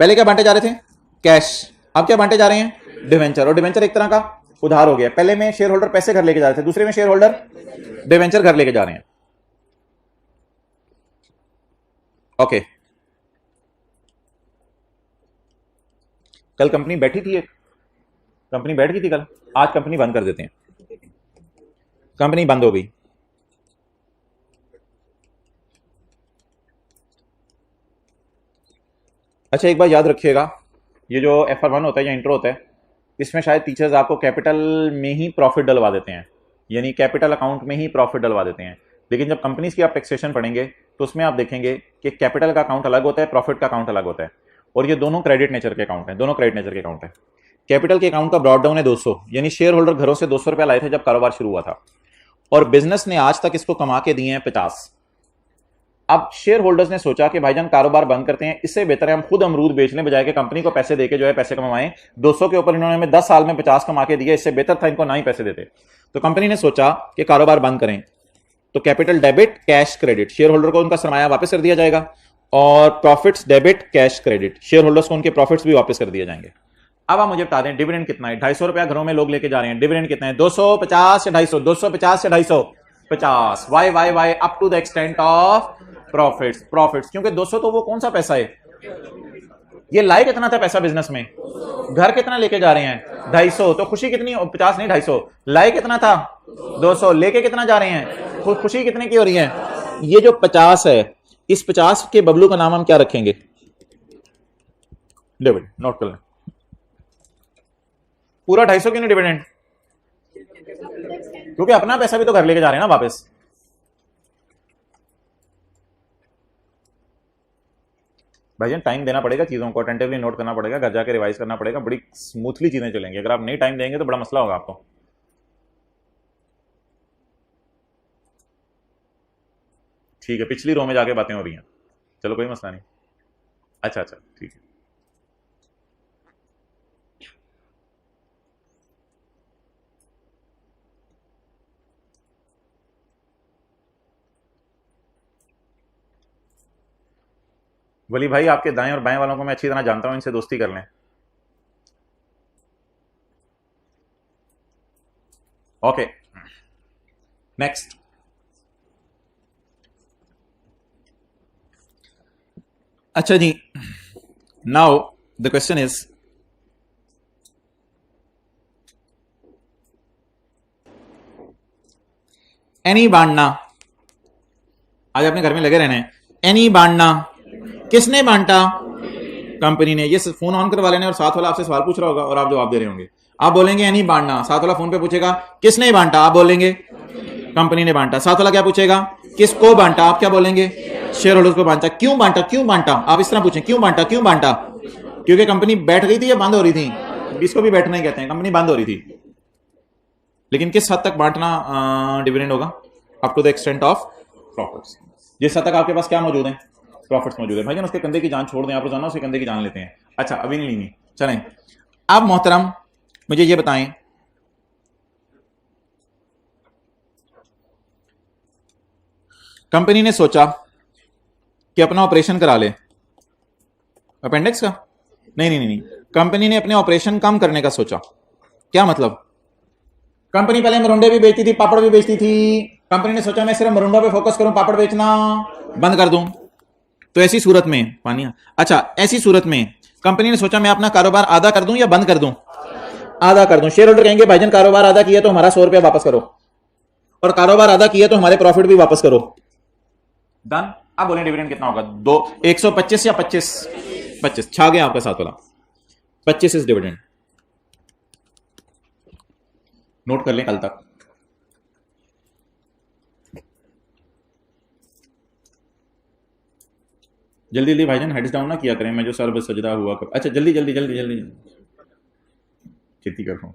पहले क्या बांटे जा रहे थे? कैश। अब क्या बांटे जा रहे हैं? डिवेंचर। और डिवेंचर एक तरह का उधार हो गया। पहले में शेयर होल्डर पैसे घर लेके जा रहे थे, दूसरे में शेयर होल्डर डिवेंचर घर लेके जा रहे हैं। ओके, कल कंपनी बैठी थी, एक कंपनी बैठ गई थी कल, आज कंपनी बंद कर देते हैं। कंपनी बंद हो गई। अच्छा, एक बात याद रखिएगा, ये जो FR1 होता है या इंट्रो होता है, इसमें शायद टीचर्स आपको कैपिटल में ही प्रॉफिट डलवा देते हैं, यानी कैपिटल अकाउंट में ही प्रॉफिट डलवा देते हैं। लेकिन जब कंपनीज की आप टैक्सेशन पढ़ेंगे तो उसमें आप देखेंगे कि कैपिटल का अकाउंट अलग होता है, प्रॉफिट का अकाउंट अलग होता है, और ये दोनों क्रेडिट नेचर के अकाउंट हैं, दोनों क्रेडिट नेचर के अकाउंट है। कैपिटल के अकाउंट का ब्रॉड डाउन है 200, यानी शेयर होल्डर घरों से 200 रुपया लाए थे जब कारोबार शुरू हुआ था, और बिजनेस ने आज तक इसको कमा के दिए हैं 50। अब शेयर होल्डर्स ने सोचा कि भाईजान कारोबार बंद करते हैं, इससे बेहतर है हम खुद अमरूद बेच लें, बजाय के कंपनी को पैसे देके जो है पैसे कमाएं। 200 के ऊपर इन्होंने 10 साल में 50 कमा के दिए, इससे बेहतर था इनको ना ही पैसे देते। तो कंपनी ने सोचा कि कारोबार बंद करें, तो capital debit cash credit, share holder को उनका सरमाया वापस कर दिया जाएगा, और profits debit cash credit, share holders को उनके प्रॉफिट्स भी वापस कर दिए जाएंगे। अब आप मुझे बता दें डिविडेंड कितना है? 250 रुपया घरों में लोग लेके जा रहे हैं, डिविडेंड कितना है? 250 या 250? 250 या 250? Why up to the extent of profits, क्योंकि 200 तो वो कौन सा पैसा है? ये लाए कितना था पैसा बिजनेस में? घर कितना लेके जा रहे हैं? 250। तो खुशी कितनी? 50 नहीं 250। लाए कितना था? 200। लेके कितना जा रहे हैं? खुशी कितने की हो रही है? ये जो 50 है, इस 50 के बबलू का नाम हम क्या रखेंगे? डिविडेंड। नोट कर लें, पूरा 250 क्यों नहीं डिविडेंड? क्योंकि अपना पैसा भी तो घर लेके जा रहे हैं ना वापस। भाईजान टाइम देना पड़ेगा, चीजों को अटेंटिवली नोट करना पड़ेगा, घर जाके रिवाइज करना पड़ेगा, बड़ी स्मूथली चीजें चलेंगी। अगर आप नहीं टाइम देंगे तो बड़ा मसला होगा आपको। ठीक है, पिछली रो में जाके बातें हो रही हैं, चलो कोई मसला नहीं। अच्छा ठीक है। वली भाई, आपके दाएं और बाएं वालों को मैं अच्छी तरह जानता हूं, इनसे दोस्ती कर लें। Okay, next. अच्छा जी, now the question is, any बांटना, आज अपने घर में लगे रहना है। एनी बांटना, किसने बांटा? कंपनी ने। ये फोन ऑन करवा लेने और साथ वाला आपसे सवाल पूछ रहा होगा और आप जवाब दे रहे होंगे। आप बोलेंगे एनी बांटना, साथ वाला फोन पे पूछेगा किसने बांटा, आप बोलेंगे कंपनी ने बांटा। साथ वाला क्या पूछेगा? किसको बांटा, आप क्या बोलेंगे? शेयर होल्डर्स को बांटा। क्यों बांटा? क्यों बांटा? आप इस तरह पूछें, क्यों बांटा? क्यों बांटा? क्योंकि कंपनी बैठ गई थी या बंद हो रही थी? इसको भी बैठना ही कहते हैं, कंपनी बंद हो रही थी। लेकिन किस हद तक बांटना डिविडेंड होगा? Up to the extent of profits. जिस हद तक आपके पास क्या मौजूद है? प्रॉफिट्स मौजूद है। भाई उसके कंधे की जान छोड़ दें, आप रोजाना उसके कंधे की जान लेते हैं। अच्छा, अभी नहीं लेनी, चलें, अब मोहतरम मुझे ये बताएं, कंपनी ने सोचा कि अपना ऑपरेशन करा ले, अपेंडिक्स का नहीं, कंपनी ने अपने ऑपरेशन कम करने का सोचा। क्या मतलब? कंपनी पहले मरुंडे भी बेचती थी, पापड़ भी बेचती थी। कंपनी ने सोचा मैं सिर्फ मरुंडों पे फोकस करूं, पापड़ बेचना बंद कर दूं। तो ऐसी सूरत में पानी, अच्छा, ऐसी सूरत में कंपनी ने सोचा मैं अपना कारोबार आधा कर दूं या बंद कर दूं? आधा कर दूं। शेयर होल्डर कहेंगे भाईजान कारोबार आधा किया तो हमारा 100 रुपया वापस करो, और कारोबार आधा किया तो हमारे प्रॉफिट भी वापस करो। डन। अब बोले डिविडेंड कितना होगा? 125 या 25 छा गया आपका साथ वाला, 25 इज डिविडेंड। नोट कर लें कल तक। जल्दी जल्दी भाईजान हेड्स डाउन ना किया करें, मैं जो सर्व सजदा हुआ कर। अच्छा जल्दी जल्दी जल्दी जल्दी खेती कर रहा हूं।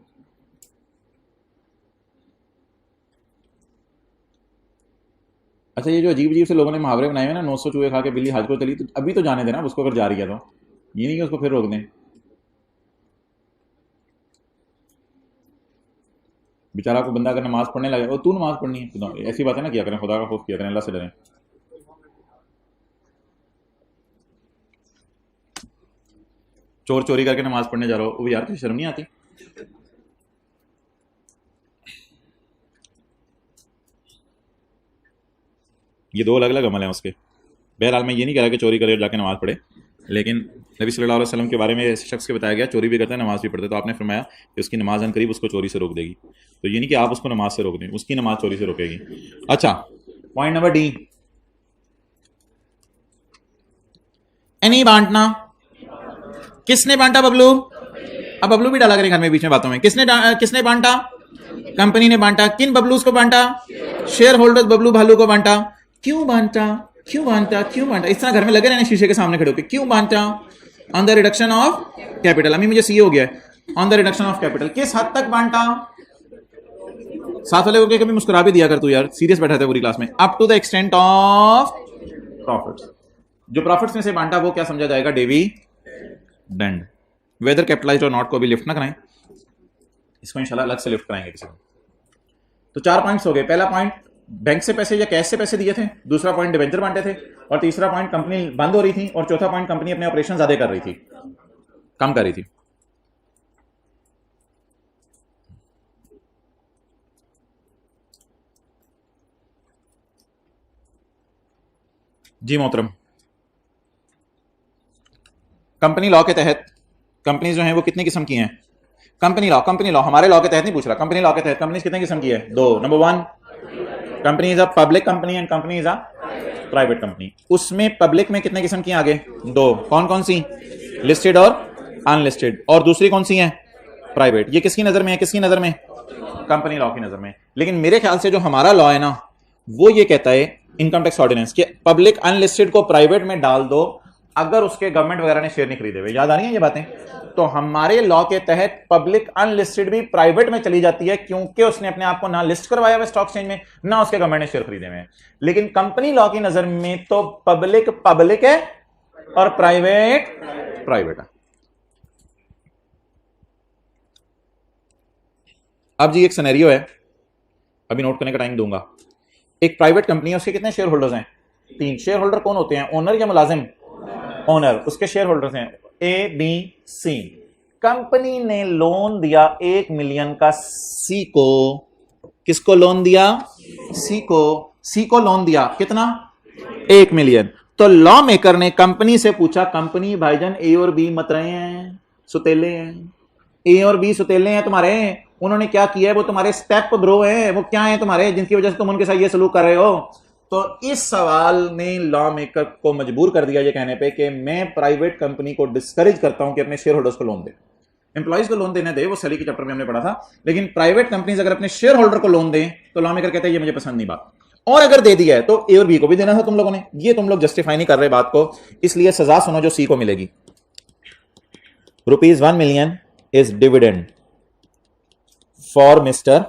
अच्छा, ये जो अजीब अजीब से लोगों ने मुहावरे बनाए हुए ना, 900 चूहे खा के बिल्ली हज को चली, तो अभी तो जाने देना उसको, अगर जा रही है तो ये नहीं कि उसको फिर रोक दें। बेचारा को बंदा अगर नमाज पढ़ने लगे, तू नमाज पढ़नी है, ऐसी बात है ना, किया करें, खुदा का खौफ किया करें, अल्लाह से डरें। चोर चोरी करके नमाज पढ़ने जा रहा हो, वो यार तुझे शर्म नहीं आती? ये दो अलग अलग अमल हैं उसके। बहरहाल मैं ये नहीं कह रहा कि चोरी करे और जाके नमाज पढ़े, लेकिन नबी सल्लल्लाहु अलैहि वसल्लम के बारे में ऐसे शख्स के बताया गया चोरी भी करता है नमाज भी पढ़ता है, तो आपने फरमाया कि उसकी नमाज अनकरीब उसको चोरी से रोक देगी। तो ये नहीं कि आप उसको नमाज से रोक दें, उसकी नमाज चोरी से रोकेगी। अच्छा, पॉइंट नंबर डी, नहीं बांटना। किसने बांटा? बबलू। अब बबलू भी डाला करें घर में बीच में बातों में। किसने बांटा? कंपनी ने बांटा। किन बबलूस को बांटा? शेयर होल्डर्स बबलू भालू को बांटा। क्यों बांटा? क्यों बांटा? क्यों बांटा? इस तरह घर में लगे रहने शीशे के सामने खड़े होकर, क्यों बांटा? On the reduction of capital. अभी मुझे सीए हो गया है। On the reduction of capital. किस हद तक बांटा? साथ वाले को कभी मुस्कुरा भी दिया कर तू यार, सीरियस बैठा था पूरी क्लास में। Up to the extent of profits. जो प्रॉफिट्स में से बांटा वो क्या समझा जाएगा? Dividend. Whether capitalised or not को भी लिफ्ट ना कराएं, इसको इंशाल्लाह अलग से लिफ्ट कराएंगे किसी को। तो 4 पॉइंट्स हो गए। पहला पॉइंट बैंक से पैसे या कैश से पैसे दिए थे, दूसरा पॉइंट डिवेंचर बांटे थे, और तीसरा पॉइंट कंपनी बंद हो रही थी, और चौथा पॉइंट कंपनी अपने ऑपरेशन ज्यादा कर रही थी, कम कर रही थी। जी मोहतरम, कंपनी लॉ के तहत कंपनी जो है वो कितनी किस्म की हैं? कंपनी लॉ हमारे लॉ के तहत नहीं पूछ रहा, कंपनी लॉ के तहत कंपनी कितने किस्म की है? 2। Number 1, company is a public company and company is a private company. उसमें पब्लिक में कितने किस्म की आगे? 2। कौन कौन सी? लिस्टेड और अनलिस्टेड। और दूसरी कौन सी है? प्राइवेट। ये किसकी नजर में है? किसकी नजर में? कंपनी लॉ की नजर में। लेकिन मेरे ख्याल से जो हमारा लॉ है ना, वो ये कहता है इनकम टैक्स ऑर्डिनेंस के पब्लिक अनलिस्टेड को प्राइवेट में डाल दो अगर उसके गवर्नमेंट वगैरह ने शेयर नहीं खरीदे हुए। याद आ रही है ये बातें? तो हमारे लॉ के तहत पब्लिक अनलिस्टेड भी प्राइवेट में चली जाती है, क्योंकि उसने अपने आप को ना लिस्ट करवाया हुआ स्टॉक एक्सचेंज में, ना उसके गवर्नमेंट ने शेयर खरीदे हुए। लेकिन कंपनी लॉ की नजर में तो पब्लिक है और प्राइवेट है। अब जी एक सिनेरियो है, अभी नोट करने का टाइम दूंगा। एक प्राइवेट कंपनी है, उसके कितने शेयर होल्डर्स हैं? 3। शेयर होल्डर कौन होते हैं? ओनर या मुलाजिम? ओनर। उसके शेयर होल्डर्स हैं ए, बी, सी। कंपनी ने लोन दिया 1 मिलियन का सी को। किसको लोन दिया? सी को। सी को लोन दिया कितना? 1 मिलियन। तो लॉ मेकर ने कंपनी से पूछा, कंपनी भाईजान ए और बी मत रहे हैं, सुतेले हैं। ए और बी सुतेले हैं तुम्हारे। उन्होंने क्या किया है? वो तुम्हारे स्टेप ब्रो है। वो क्या है तुम्हारे, जिनकी वजह से तुम उनके साथ ये सलूक कर रहे हो? तो इस सवाल ने लॉ मेकर को मजबूर कर दिया ये कहने पे कि मैं प्राइवेट कंपनी को डिस्करेज करता हूं कि अपने शेयर होल्डर्स को लोन दे। एम्प्लॉइज को लोन देने दे, वो सैलरी के चैप्टर में हमने पढ़ा था। लेकिन प्राइवेट कंपनीज अगर अपने शेयर होल्डर को लोन दें तो लॉ मेकर कहते हैं ये मुझे पसंद नहीं बात। और अगर दे दिया है तो ए और बी को भी देना था तुम लोगों ने। ये तुम लोग जस्टिफाई नहीं कर रहे बात को, इसलिए सजा सुनो जो सी को मिलेगी। ₹1 million is dividend for mister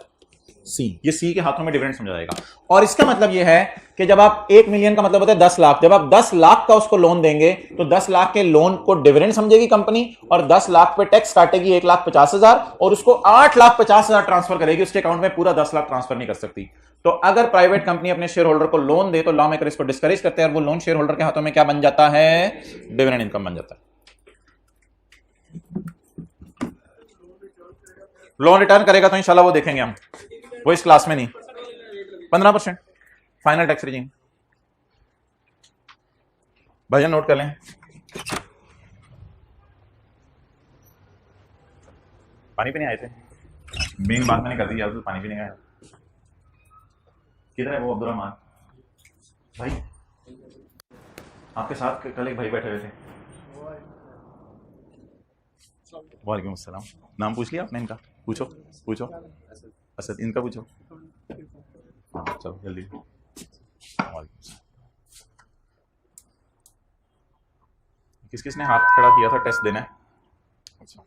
C, ये सी के हाथों में डिविडेंड समझा जाएगा। और इसका मतलब ये है कि जब आप 1 मिलियन का मतलब होता है 10 लाख, जब आप 10 लाख का उसको लोन देंगे तो 10 लाख के लोन को डिविडेंड समझेगी कंपनी और 10 लाख पे टैक्स काटेगी 1,50,000 और उसको 8,50,000 ट्रांसफर करेगी उसके अकाउंट में, पूरा 10 लाख ट्रांसफर नहीं कर सकती। तो अगर प्राइवेट कंपनी अपने शेयर होल्डर को लोन दे तो लॉ मेकर इसको डिस्करेज करते हैं और वो लोन शेयर होल्डर के हाथों में क्या बन जाता है? डिविडेंड इनकम बन जाता है। लोन रिटर्न करेगा तो इंशाल्लाह वो देखेंगे हम, वो इस क्लास में नहीं। 15% फाइनल टैक्स रेजिम, भैया नोट कर लें। पानी पीने आए थे, मेन बात मैंने कर दी यार, तो पानी पीने आया। किधर है वो अब्दुर्रहमान भाई? आपके साथ कल एक भाई बैठे हुए थे। वालेकुम अस्सलाम। नाम पूछ लिया आपने इनका? पूछो पूछो। असद, इनका पूछो। हाँ चलो जल्दी। किस किसने हाथ खड़ा किया था टेस्ट देना है? अच्छा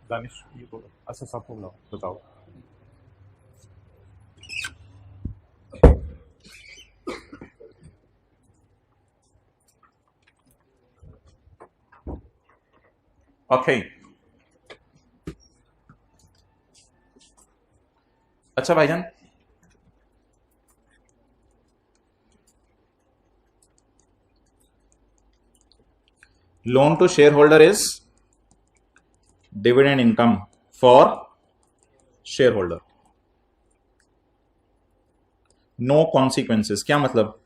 दानिश, ये बोलो। अच्छा सबको बुलाओ, बताओ। ओके अच्छा भाईजान, loan to share holder is dividend income for share holder, no consequences. क्या मतलब?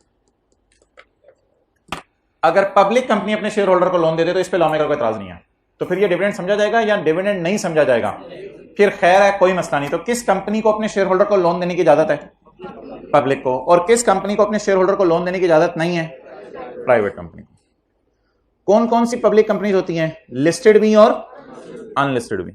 अगर पब्लिक कंपनी अपने शेयर होल्डर को लोन दे दे तो इस पे लॉ मेकर को एतराज नहीं है, तो फिर ये डिविडेंड समझा जाएगा या डिविडेंड नहीं समझा जाएगा? फिर खैर है, कोई मसला नहीं। तो किस कंपनी को अपने शेयर होल्डर को लोन देने की इजाजत है? पब्लिक को। और किस कंपनी को अपने शेयर होल्डर को लोन देने की इजाजत नहीं है? प्राइवेट कंपनी को। कौन कौन सी पब्लिक कंपनीज होती हैं? लिस्टेड भी और अनलिस्टेड भी।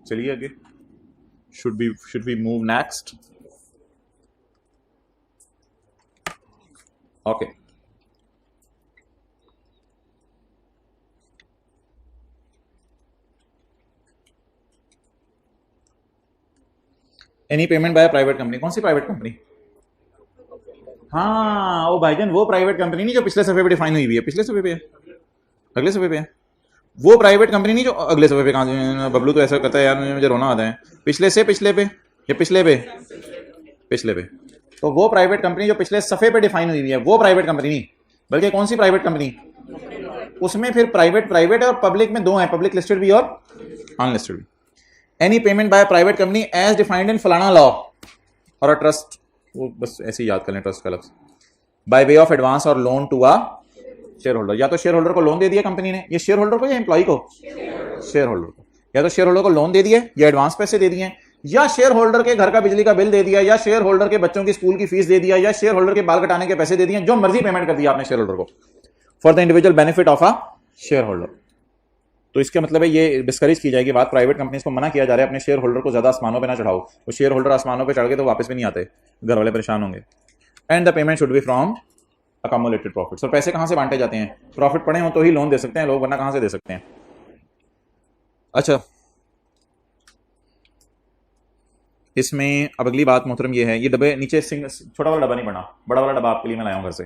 चलिए आगे, should be move next. Okay, any payment by private company. कौन सी प्राइवेट कंपनी? हाँ ओ भाईजान, वो प्राइवेट कंपनी नहीं जो पिछले सफे पे डिफाइन हुई है। पिछले सफे पे है, अगले सफे पे है। वो प्राइवेट कंपनी नहीं जो अगले सफे पे। कहाँ बबलू तो ऐसा करता है यार, मुझे रोना आता है। पिछले से पिछले पे या पिछले पे? पिछले पे। तो वो प्राइवेट कंपनी जो पिछले सफे पे डिफाइन हुई है वो प्राइवेट कंपनी नहीं, बल्कि कौन सी प्राइवेट कंपनी? उसमें फिर प्राइवेट और पब्लिक में दो है, पब्लिक लिस्टेड भी और अनलिस्टेड भी। Any payment by private company as defined in फलाना लॉ और अ ट्रस्ट, वो बस ऐसे ही याद कर लें, ट्रस्ट का लफ्ज। By way of advance or loan to a share holder. या तो शेयर होल्डर को लोन दे दिया कंपनी ने, ये शेयर होल्डर को या एम्प्लॉय को? शेयर होल्डर को। या तो शेयर होल्डर को लोन दे दिए या एडवांस पैसे दे दिए, या शेयर होल्डर के घर का बिजली का बिल दे दिया, या शेयर होल्डर के बच्चों की स्कूल की फीस दे दिया, या शेयर होल्डर के बाल कटाने के पैसे दे दिए, जो मर्जी पेमेंट कर दिया आपने शेयर होल्डर को for the individual benefit of a share holder. तो इसका मतलब है ये डिस्करेज की जाएगी बात। प्राइवेट कंपनीज को मना किया जा रहा है अपने शेयर होल्डर को ज्यादा आसमानों पे ना चढ़ाओ। वो शेयर होल्डर आसमानों पे चढ़ गए तो वापस भी नहीं आते, घर वाले परेशान होंगे। And the payment should be from accumulated profits. और पैसे कहां से बांटे जाते हैं? प्रॉफिट पड़े हो तो ही लोन दे सकते हैं लोग, वरना कहां से दे सकते हैं? अच्छा, इसमें अब अगली बात मोहतरम ये है, ये डब्बे नीचे छोटा वाला डब्बा नहीं बना, बड़ा वाला डब्बा आपके लिए मैं लाया हूं घर से।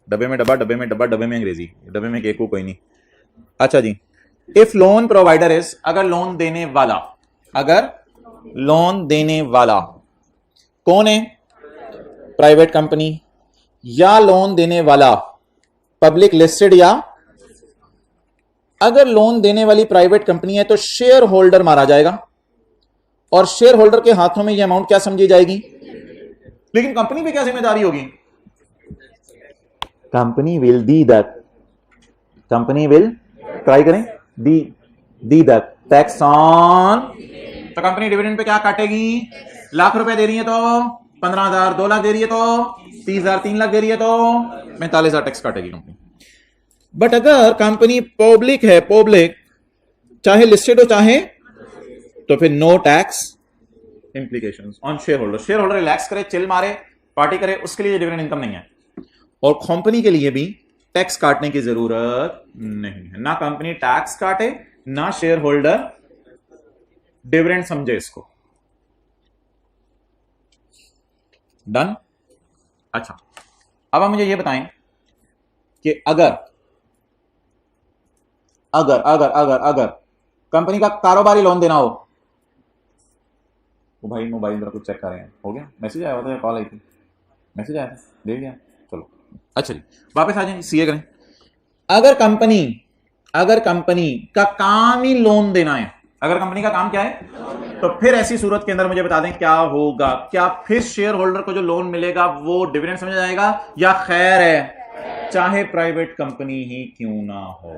डब्बे में डब्बा, डब्बे में डब्बा, डब्बे में अंग्रेजी, डब्बे में केक कोई नहीं। अच्छा जी, इफ लोन प्रोवाइडर इज, अगर लोन देने वाला, अगर लोन देने वाला कौन है? प्राइवेट कंपनी, या लोन देने वाला पब्लिक लिस्टेड, या अगर लोन देने वाली प्राइवेट कंपनी है तो शेयर होल्डर मारा जाएगा और शेयर होल्डर के हाथों में यह अमाउंट क्या समझी जाएगी? लेकिन कंपनी पे क्या जिम्मेदारी होगी? Company will the that, company will, try करें, दी दैट टैक्स ऑन, तो कंपनी डिविडेंड पे क्या काटेगी? लाख रुपए दे रही है तो 15,000, 2 लाख दे रही है तो 30,000, 3 लाख दे रही है तो 45,000 टैक्स काटेगी कंपनी। बट अगर कंपनी पब्लिक है, पब्लिक चाहे लिस्टेड हो चाहे, तो फिर no tax implications on share holder. Share holder relax करे, चिल मारे, पार्टी करे, उसके लिए डिविडेंड इनकम नहीं है। और कंपनी के लिए भी टैक्स काटने की जरूरत नहीं है, ना कंपनी टैक्स काटे ना शेयर होल्डर डिविडेंड समझे इसको। डन? अच्छा, अब आप मुझे ये बताएं कि अगर अगर अगर अगर अगर कंपनी का कारोबारी लोन देना हो, वो भाई मोबाइल जरा कुछ चेक कर रहे हैं, हो गया? मैसेज आया था या कॉल आई थी? मैसेज आया था, देख लिया, चलो। अच्छा जी, वापस आ जाए, सीए करें। अगर कंपनी का काम ही लोन देना है, अगर कंपनी का काम क्या है, तो फिर ऐसी सूरत के अंदर मुझे बता दें क्या होगा? क्या फिर शेयर होल्डर को जो लोन मिलेगा वो डिविडेंड समझा जाएगा या खैर है, चाहे प्राइवेट कंपनी ही क्यों ना हो?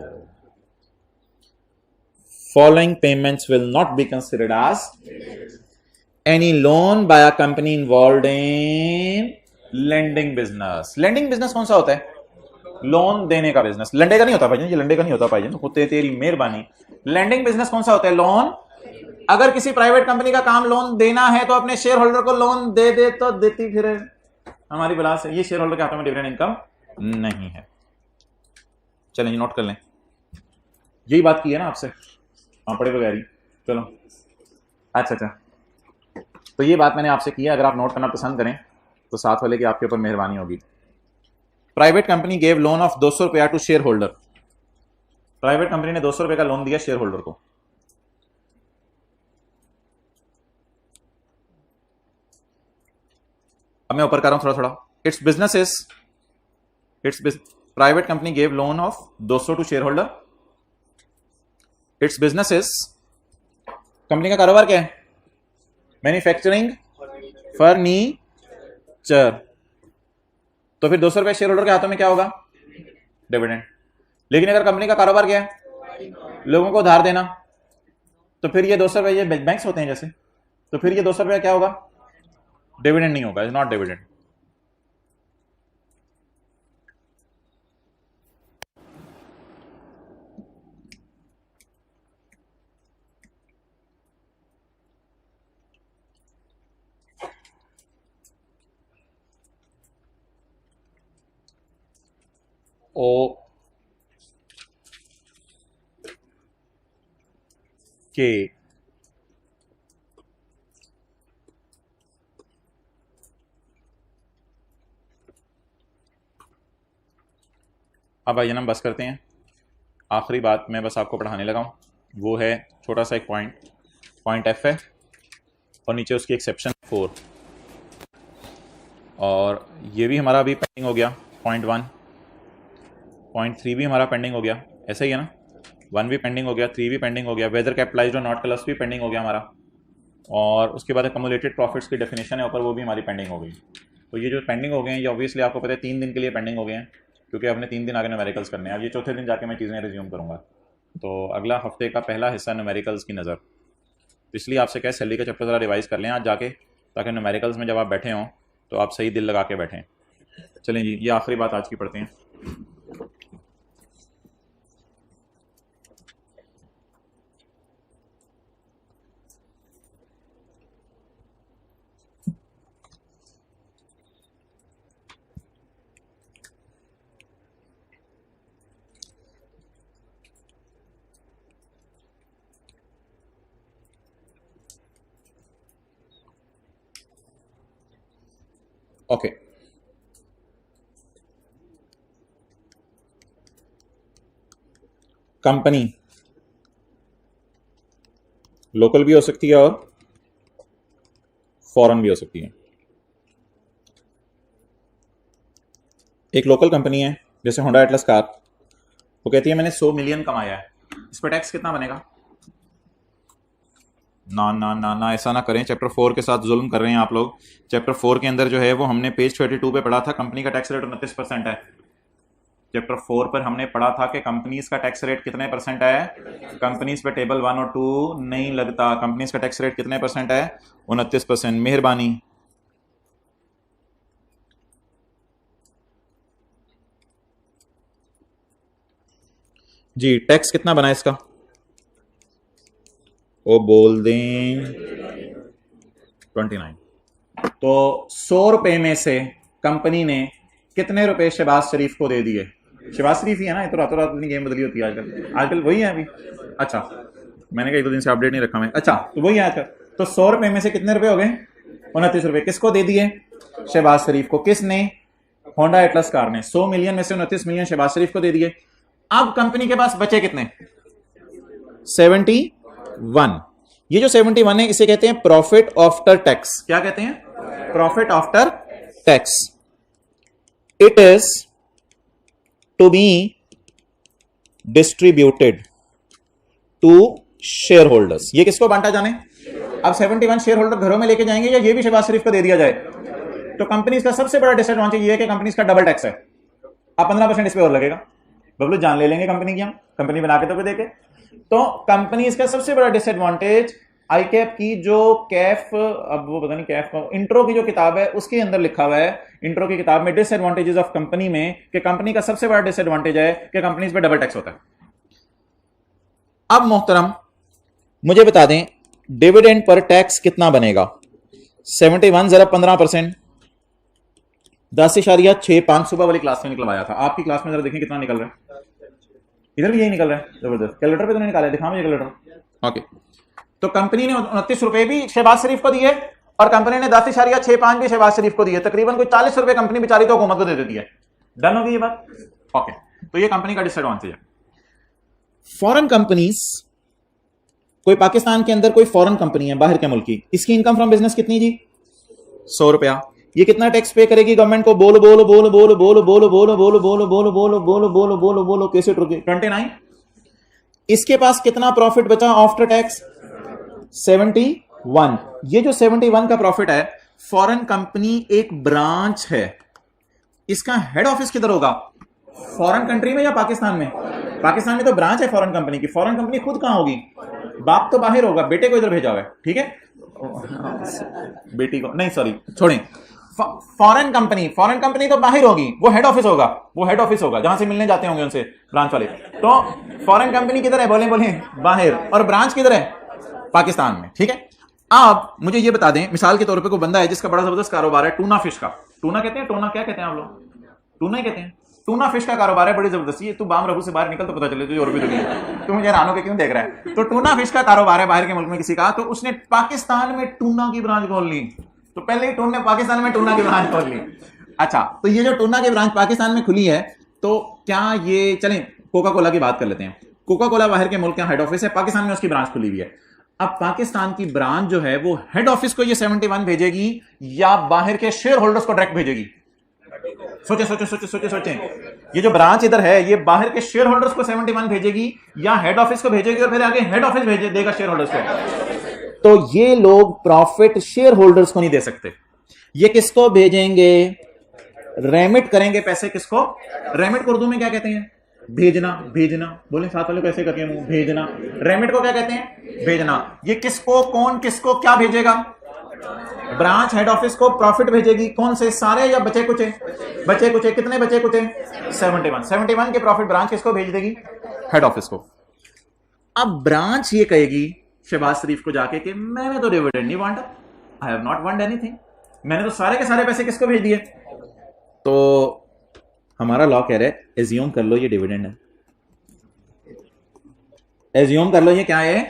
Following payments will not be considered as any loan by a company involved in lending business. lending business कौन सा होता है? लोन देने का बिजनेस। लंडे का नहीं होता भाईजान, ये लंडे का नहीं होता भाईजान, होते तेरी मेहरबानी। लेंडिंग बिजनेस कौन सा होता है? लोन। अगर किसी प्राइवेट कंपनी का काम लोन देना है तो अपने शेयर होल्डर को लोन दे दे तो देती फिर हमारी बला से, ये शेयर होल्डर के हाथों में डिविडेंड इनकम नहीं है। चलें नोट कर लें, यही बात की है ना आपसे पड़े बगैर ही। चलो अच्छा, तो ये बात मैंने आपसे की है, अगर आप नोट करना पसंद करें तो साथ वाले की आपके ऊपर मेहरबानी होगी। Private company gave loan of 200 रुपया to share holder. Private company ने 200 रुपए का लोन दिया शेयर होल्डर को। अब मैं ऊपर कर रहा हूं थोड़ा। Its business is private company gave loan of 200 to share holder. Its business is, company का कारोबार क्या है? Manufacturing furniture. तो फिर 200 रुपए शेयर होल्डर के हाथों में क्या होगा? डिविडेंड। लेकिन अगर कंपनी का कारोबार क्या है? लोगों को उधार देना, तो फिर ये 200 रुपए, ये बैंक्स होते हैं जैसे, तो फिर ये 200 रुपया क्या होगा? डिविडेंड नहीं होगा, इज नॉट डिविडेंड। के अब भाई हम बस करते हैं। आखिरी बात मैं बस आपको पढ़ाने लगा हूँ, वो है छोटा सा एक पॉइंट एफ है और नीचे उसकी एक्सेप्शन 4, और ये भी हमारा अभी पेंडिंग हो गया। पॉइंट 1, पॉइंट 3 भी हमारा पेंडिंग हो गया, ऐसा ही है ना? 1 भी पेंडिंग हो गया, 3 भी पेंडिंग हो गया, वेदर कैपिटलाइज्ड और नॉट क्लस भी पेंडिंग हो गया हमारा, और उसके बाद कम्युलेटेड प्रॉफिट्स की डेफिनेशन है ऊपर, वो भी हमारी पेंडिंग हो गई। तो ये जो पेंडिंग हो गए हैं ये ऑब्वियसली आपको पता है 3 दिन के लिए पेंडिंग हो गए हैं, क्योंकि अपने 3 दिन आगे न्यूमेरिकल्स करने हैं। अब ये चौथे दिन जाके मैं चीज़ें रिज्यूम करूँगा, तो अगला हफ्ते का पहला हिस्सा न्यूमेरिकल्स की नज़र। इसलिए आपसे क्या, सैलरी का चैप्टर ज़रा रिवाइज कर लें आज जाके, ताकि न्यूमेरिकल्स में जब आप बैठे हों तो आप सही दिल लगा के बैठें। चलें जी, ये आखिरी बात आज की पढ़ते हैं। ओके, कंपनी लोकल भी हो सकती है और फॉरेन भी हो सकती है। एक लोकल कंपनी है जैसे होंडा एटलस कार, वो कहती है मैंने 100 मिलियन कमाया है, इस पर टैक्स कितना बनेगा? ना ना ना ना, ऐसा ना करें, चैप्टर 4 के साथ जुल्म कर रहे हैं आप लोग। चैप्टर 4 के अंदर जो है वो हमने पेज 32 पे पढ़ा था, कंपनी का टैक्स रेट 29% है। चैप्टर 4 पर हमने पढ़ा था कि कंपनीज का टैक्स रेट कितने परसेंट है। कंपनीज पे टेबल 1 और 2 नहीं लगता। कंपनीज का टैक्स रेट कितने परसेंट है? 29%। मेहरबानी। जी टैक्स कितना बना इसका? वो बोल दें 29। तो 100 रुपए में से कंपनी ने कितने रुपए शहबाज शरीफ को दे दिए? शहबाज शरीफ ही है ना, ये तो रातों रात अपनी गेम बदली होती है आजकल। आजकल वही है अभी। अच्छा मैंने कहा 1-2 दिन से अपडेट नहीं रखा मैं। अच्छा तो वही है आजकल। तो 100 रुपए में से कितने रुपए हो गए? 29 रुपए। किसको दे दिए? शहबाज शरीफ को। किसने? होंडा एटलस कार ने। 100 मिलियन में से 29 मिलियन शहबाज शरीफ को दे दिए। अब कंपनी के पास बचे कितने? 71। ये जो 71 है इसे कहते हैं प्रॉफिट आफ्टर टैक्स। क्या कहते हैं? Profit after tax. It is to be distributed to share holders. ये किसको बांटा जाने? अब 71 शेयर होल्डर घरों में लेके जाएंगे या ये भी शहबाज शरीफ को दे दिया जाए? तो कंपनी का सबसे बड़ा डिसएडवांटेज ये है कि कंपनी का डबल टैक्स है। अब 15% इस पे और लगेगा। बबलू जान ले लेंगे कंपनी की, हम कंपनी बना के तो देखे। तो कंपनी का सबसे बड़ा डिसएडवांटेज आईकैप की जो कैफ, अब वो पता नहीं कैफ का इंट्रो की जो किताब है उसके अंदर लिखा हुआ है, इंट्रो की किताब में डिसएडवांटेजेस ऑफ कंपनी में, कि कंपनी का सबसे बड़ा डिसएडवांटेज है कि कंपनीज पे डबल टैक्स होता है। अब मोहतरम मुझे बता दें डिविडेंड पर टैक्स कितना बनेगा? 71 जरा 15%, 10.65 सुबह वाली क्लास में निकलवाया था। आपकी क्लास में जरा देखें कितना निकल रहा है। इधर भी यही निकल रहा है जबरदस्त। कैलकुलेटर पे तो नहीं निकाला, दिखा मुझे कैलकुलेटर। ओके तो कंपनी ने 29 रुपए भी शहबाज शरीफ को दिए और कंपनी ने 10.65 भी शहबाज शरीफ को दिए। तकरीबन कोई 40 रुपए कंपनी बेचारी तो हुकूमत को दे देती है। डन होगी ये बात? ओके तो ये कंपनी का डिसएडवांटेज है। फॉरेन कंपनीज, कोई पाकिस्तान के अंदर कोई फॉरेन कंपनी है बाहर के मुल्क की, इसकी इनकम फ्रॉम बिजनेस कितनी जी? 100 रुपया। ये कितना टैक्स पे करेगी गवर्नमेंट को? बोलो बोलो बोलो बोलो बोलो बोलो बोलो बोलो बोलो बोलो बोलो बोलो बोलो बोलो बोलो कैसे रुके? 29। इसके पास कितना प्रॉफिट बचा आफ्टर टैक्स? 71। ये जो 71 का प्रॉफिट है, फॉरेन कंपनी एक ब्रांच है, इसका हेड ऑफिस किधर होगा? फॉरेन कंट्री में या पाकिस्तान में? पाकिस्तान में तो ब्रांच है फॉरेन कंपनी की। फॉरेन कंपनी खुद कहां होगी? बाप तो बाहर होगा, बेटे को इधर भेजा हुआ है, ठीक है? बेटी को नहीं, सॉरी छोड़ें। फॉरेन कंपनी तो बाहर होगी, वो हेड ऑफिस होगा, वो हेड ऑफिस होगा जहां से मिलने जाते होंगे उनसे ब्रांच वाले। तो फॉरेन कंपनी किधर है? बोले बोले बाहर। और ब्रांच किधर है? पाकिस्तान में, ठीक है? आप मुझे ये बता दें, मिसाल के तौर पे कोई बंदा है जिसका बड़ा जबरदस्त कारोबार है टूना फिश का। टूना कहते हैं? टूना क्या कहते हैं आप लोग? टूना ही कहते हैं। टूना फिश का कारोबार है, बड़ी जबरदस्त। ये तू बाम रघु से बाहर निकल तो पता चले तुझे और भी दुनिया। तू मुझे हैरान होकर क्यों देख रहा है? तो टूना फिश का कारोबार है बाहर के मुल्क में किसी का, तो उसने पाकिस्तान में टूना की ब्रांच खोल ली। तो पहले ही टूना पाकिस्तान में टूना की ब्रांच खोल ली। अच्छा तो ये जो टूना की ब्रांच पाकिस्तान में खुली है, तो क्या ये, चलें कोका कोला की बात कर लेते हैं। कोका कोला बाहर के मुल्क का हेड ऑफिस है, पाकिस्तान में उसकी ब्रांच खुली हुई है। अब पाकिस्तान की ब्रांच जो है वो हेड ऑफिस को ये 71 भेजेगी या बाहर के शेयर होल्डर्स को डायरेक्ट भेजेगी? सोचे सोचे सोचे सोचे सोचे। ये जो ब्रांच इधर है ये बाहर के शेयर होल्डर्स को 71 भेजेगी या हेड ऑफिस को भेजेगी और फिर आगे हेड ऑफिस भेजे देगा शेयर होल्डर्स को? तो ये लोग प्रॉफिट शेयर होल्डर्स को नहीं दे सकते। ये किसको भेजेंगे? रेमिट करेंगे पैसे। किसको? रेमिट को उर्दू में क्या कहते हैं? भेजना। भेजना बोले साथ वाले कैसे करके मुंह? भेजना। रेमिट को क्या कहते हैं? भेजना। ये किसको, कौन किसको क्या भेजेगा? ब्रांच हेड ऑफिस को प्रॉफिट भेजेगी। कौन से? सारे या बचे कुचे? बचे कुचे। कितने बचे कुचे? 71 के प्रॉफिट ब्रांच किसको भेज देगी? हेड ऑफिस को। अब ब्रांच ये कहेगी शहबाज शरीफ को जाके कि मैंने तो डिविडेंड नहीं बांटा, I have not want anything, मैंने तो सारे के सारे पैसे किसको भेज दिए? तो हमारा लॉ कह रहा है एज्यूम कर लो ये डिविडेंड है, एज्यूम कर लो ये क्या है।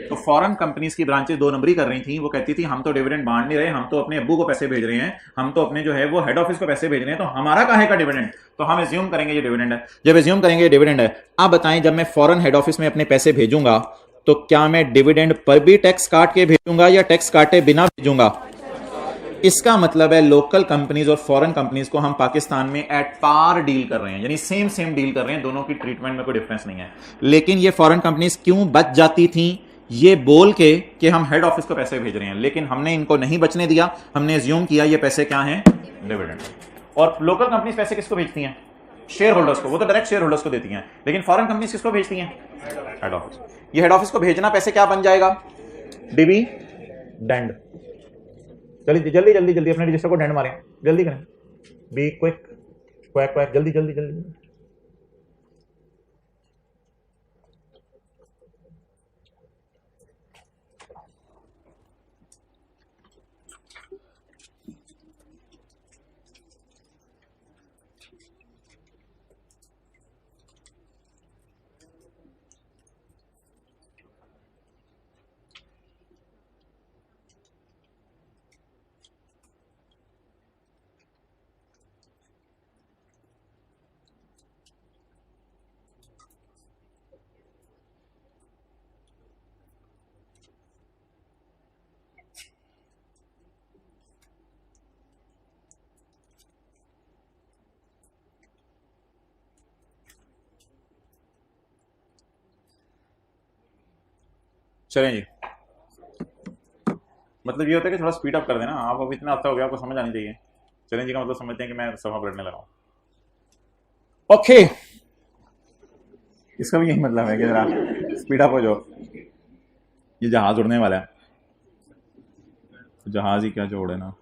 तो फॉरेन कंपनीज की ब्रांचेस 2 नंबरी कर रही थी, वो कहती थी हम तो डिविडेंड बांट नहीं रहे, हम तो अपने अब्बू को पैसे भेज रहे हैं, हम तो अपने जो है वो हेड ऑफिस को पैसे भेज रहे हैं, तो हमारा काहे का डिविडेंड? तो हम एज्यूम करेंगे ये डिविडेंड है। जब एज्यूम करेंगे ये डिविडेंड है, आप बताएं जब मैं फॉरेन हेड ऑफिस में अपने पैसे भेजूंगा तो क्या मैं डिविडेंड पर भी टैक्स काट के भेजूंगा या टैक्स काटे बिना भेजूंगा? इसका मतलब है लोकल कंपनीज और फॉरेन कंपनीज को हम पाकिस्तान में एट पार डील कर रहे हैं, यानी सेम डील कर रहे हैं, दोनों की ट्रीटमेंट में कोई डिफरेंस नहीं है। लेकिन ये फॉरेन कंपनीज क्यों बच जाती थी? ये बोल के कि हम हेड ऑफिस को पैसे भेज रहे हैं, लेकिन हमने इनको नहीं बचने दिया, हमने एज्यूम किया ये पैसे क्या हैं? डिविडेंड। और लोकल कंपनीज पैसे किसको भेजती हैं? शेयर होल्डर्स को, वो तो डायरेक्ट शेयर होल्डर्स को देती हैं, लेकिन फॉरेन कंपनीज किसको भेजती हैं? Head office. ये हेड ऑफिस को भेजना पैसे क्या बन जाएगा? डिविडेंड। जल्दी जल्दी जल्दी जल्दी अपने रजिस्टर को डेंड मारें, जल्दी करें, बी क्विक, क्वैक क्वैक, जल्दी जल्दी जल्दी। चलें जी, मतलब ये होता है कि थोड़ा स्पीड अप कर देना आप, अब इतना अच्छा हो गया, आपको समझ आनी चाहिए। चलें जी का मतलब समझते हैं कि मैं सफा पलटने लगा हूं। ओके, इसका भी यही मतलब है कि जरा स्पीड अप हो जाओ। ये जहाज उड़ने वाला है, जहाज ही क्या जो उड़े ना।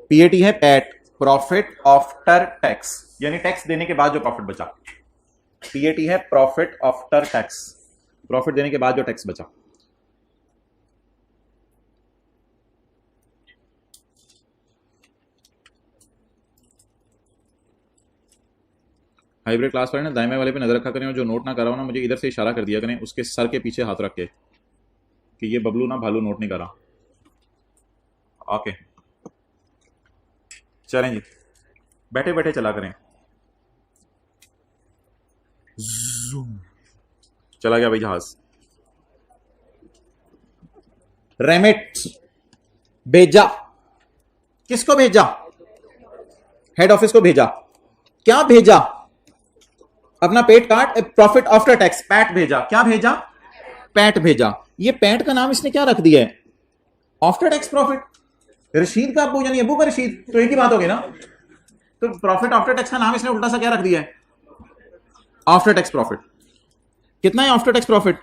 पीएटी है पैट, प्रॉफिट आफ्टर टैक्स, यानी टैक्स देने के बाद जो प्रॉफिट बचा। पीएटी है प्रॉफिट आफ्टर टैक्स, प्रॉफिट देने के बाद जो टैक्स बचा। हाइब्रिड क्लास पर ना दाएं वाले पे नजर रखा करें, और जो नोट ना कर रहा हो ना मुझे इधर से इशारा कर दिया करें, उसके सर के पीछे हाथ रख के कि ये बबलू ना भालू नोट नहीं कर रहा। ओके चलें जी, बैठे बैठे चला करें। चला गया भाई जहाज। रेमिट भेजा, किसको भेजा? हेड ऑफिस को भेजा। क्या भेजा? अपना पेट काट, प्रॉफिट आफ्टर टैक्स, पैट भेजा। क्या भेजा? पैट भेजा। ये पैट का नाम इसने क्या रख दिया है? After tax profit. रशीद का अबू यानी अबू का रशीद, तो एक ही बात होगी ना। तो प्रॉफिट आफ्टर टैक्स का नाम इसने उल्टा सा क्या रख दिया है? After tax profit. कितना है after tax profit?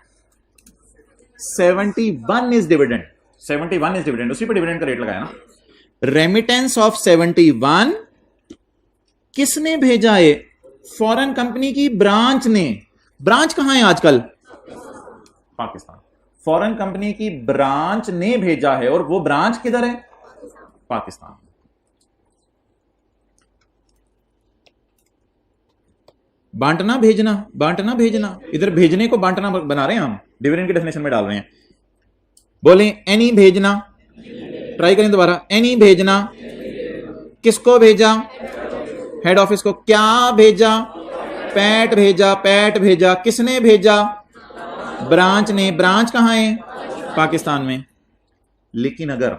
71 is dividend. 71 is dividend, उसी पे डिविडेंड का रेट लगाया ना। रेमिटेंस ऑफ 71 किसने भेजा है? फॉरेन कंपनी की ब्रांच ने। ब्रांच कहां है आजकल? पाकिस्तान। फॉरेन कंपनी की ब्रांच ने भेजा है, और वो ब्रांच किधर है? पाकिस्तान। बांटना भेजना, बांटना भेजना, इधर भेजने को बांटना बना रहे हैं हम, डिविडेंड की डेफिनेशन में डाल रहे हैं। बोले एनी भेजना, ट्राई करें दोबारा, एनी भेजना। किसको भेजा? हेड ऑफिस को। क्या भेजा? पैट भेजा, पैट भेजा। किसने भेजा? ब्रांच ने। ब्रांच कहां है? पाकिस्तान में। लेकिन अगर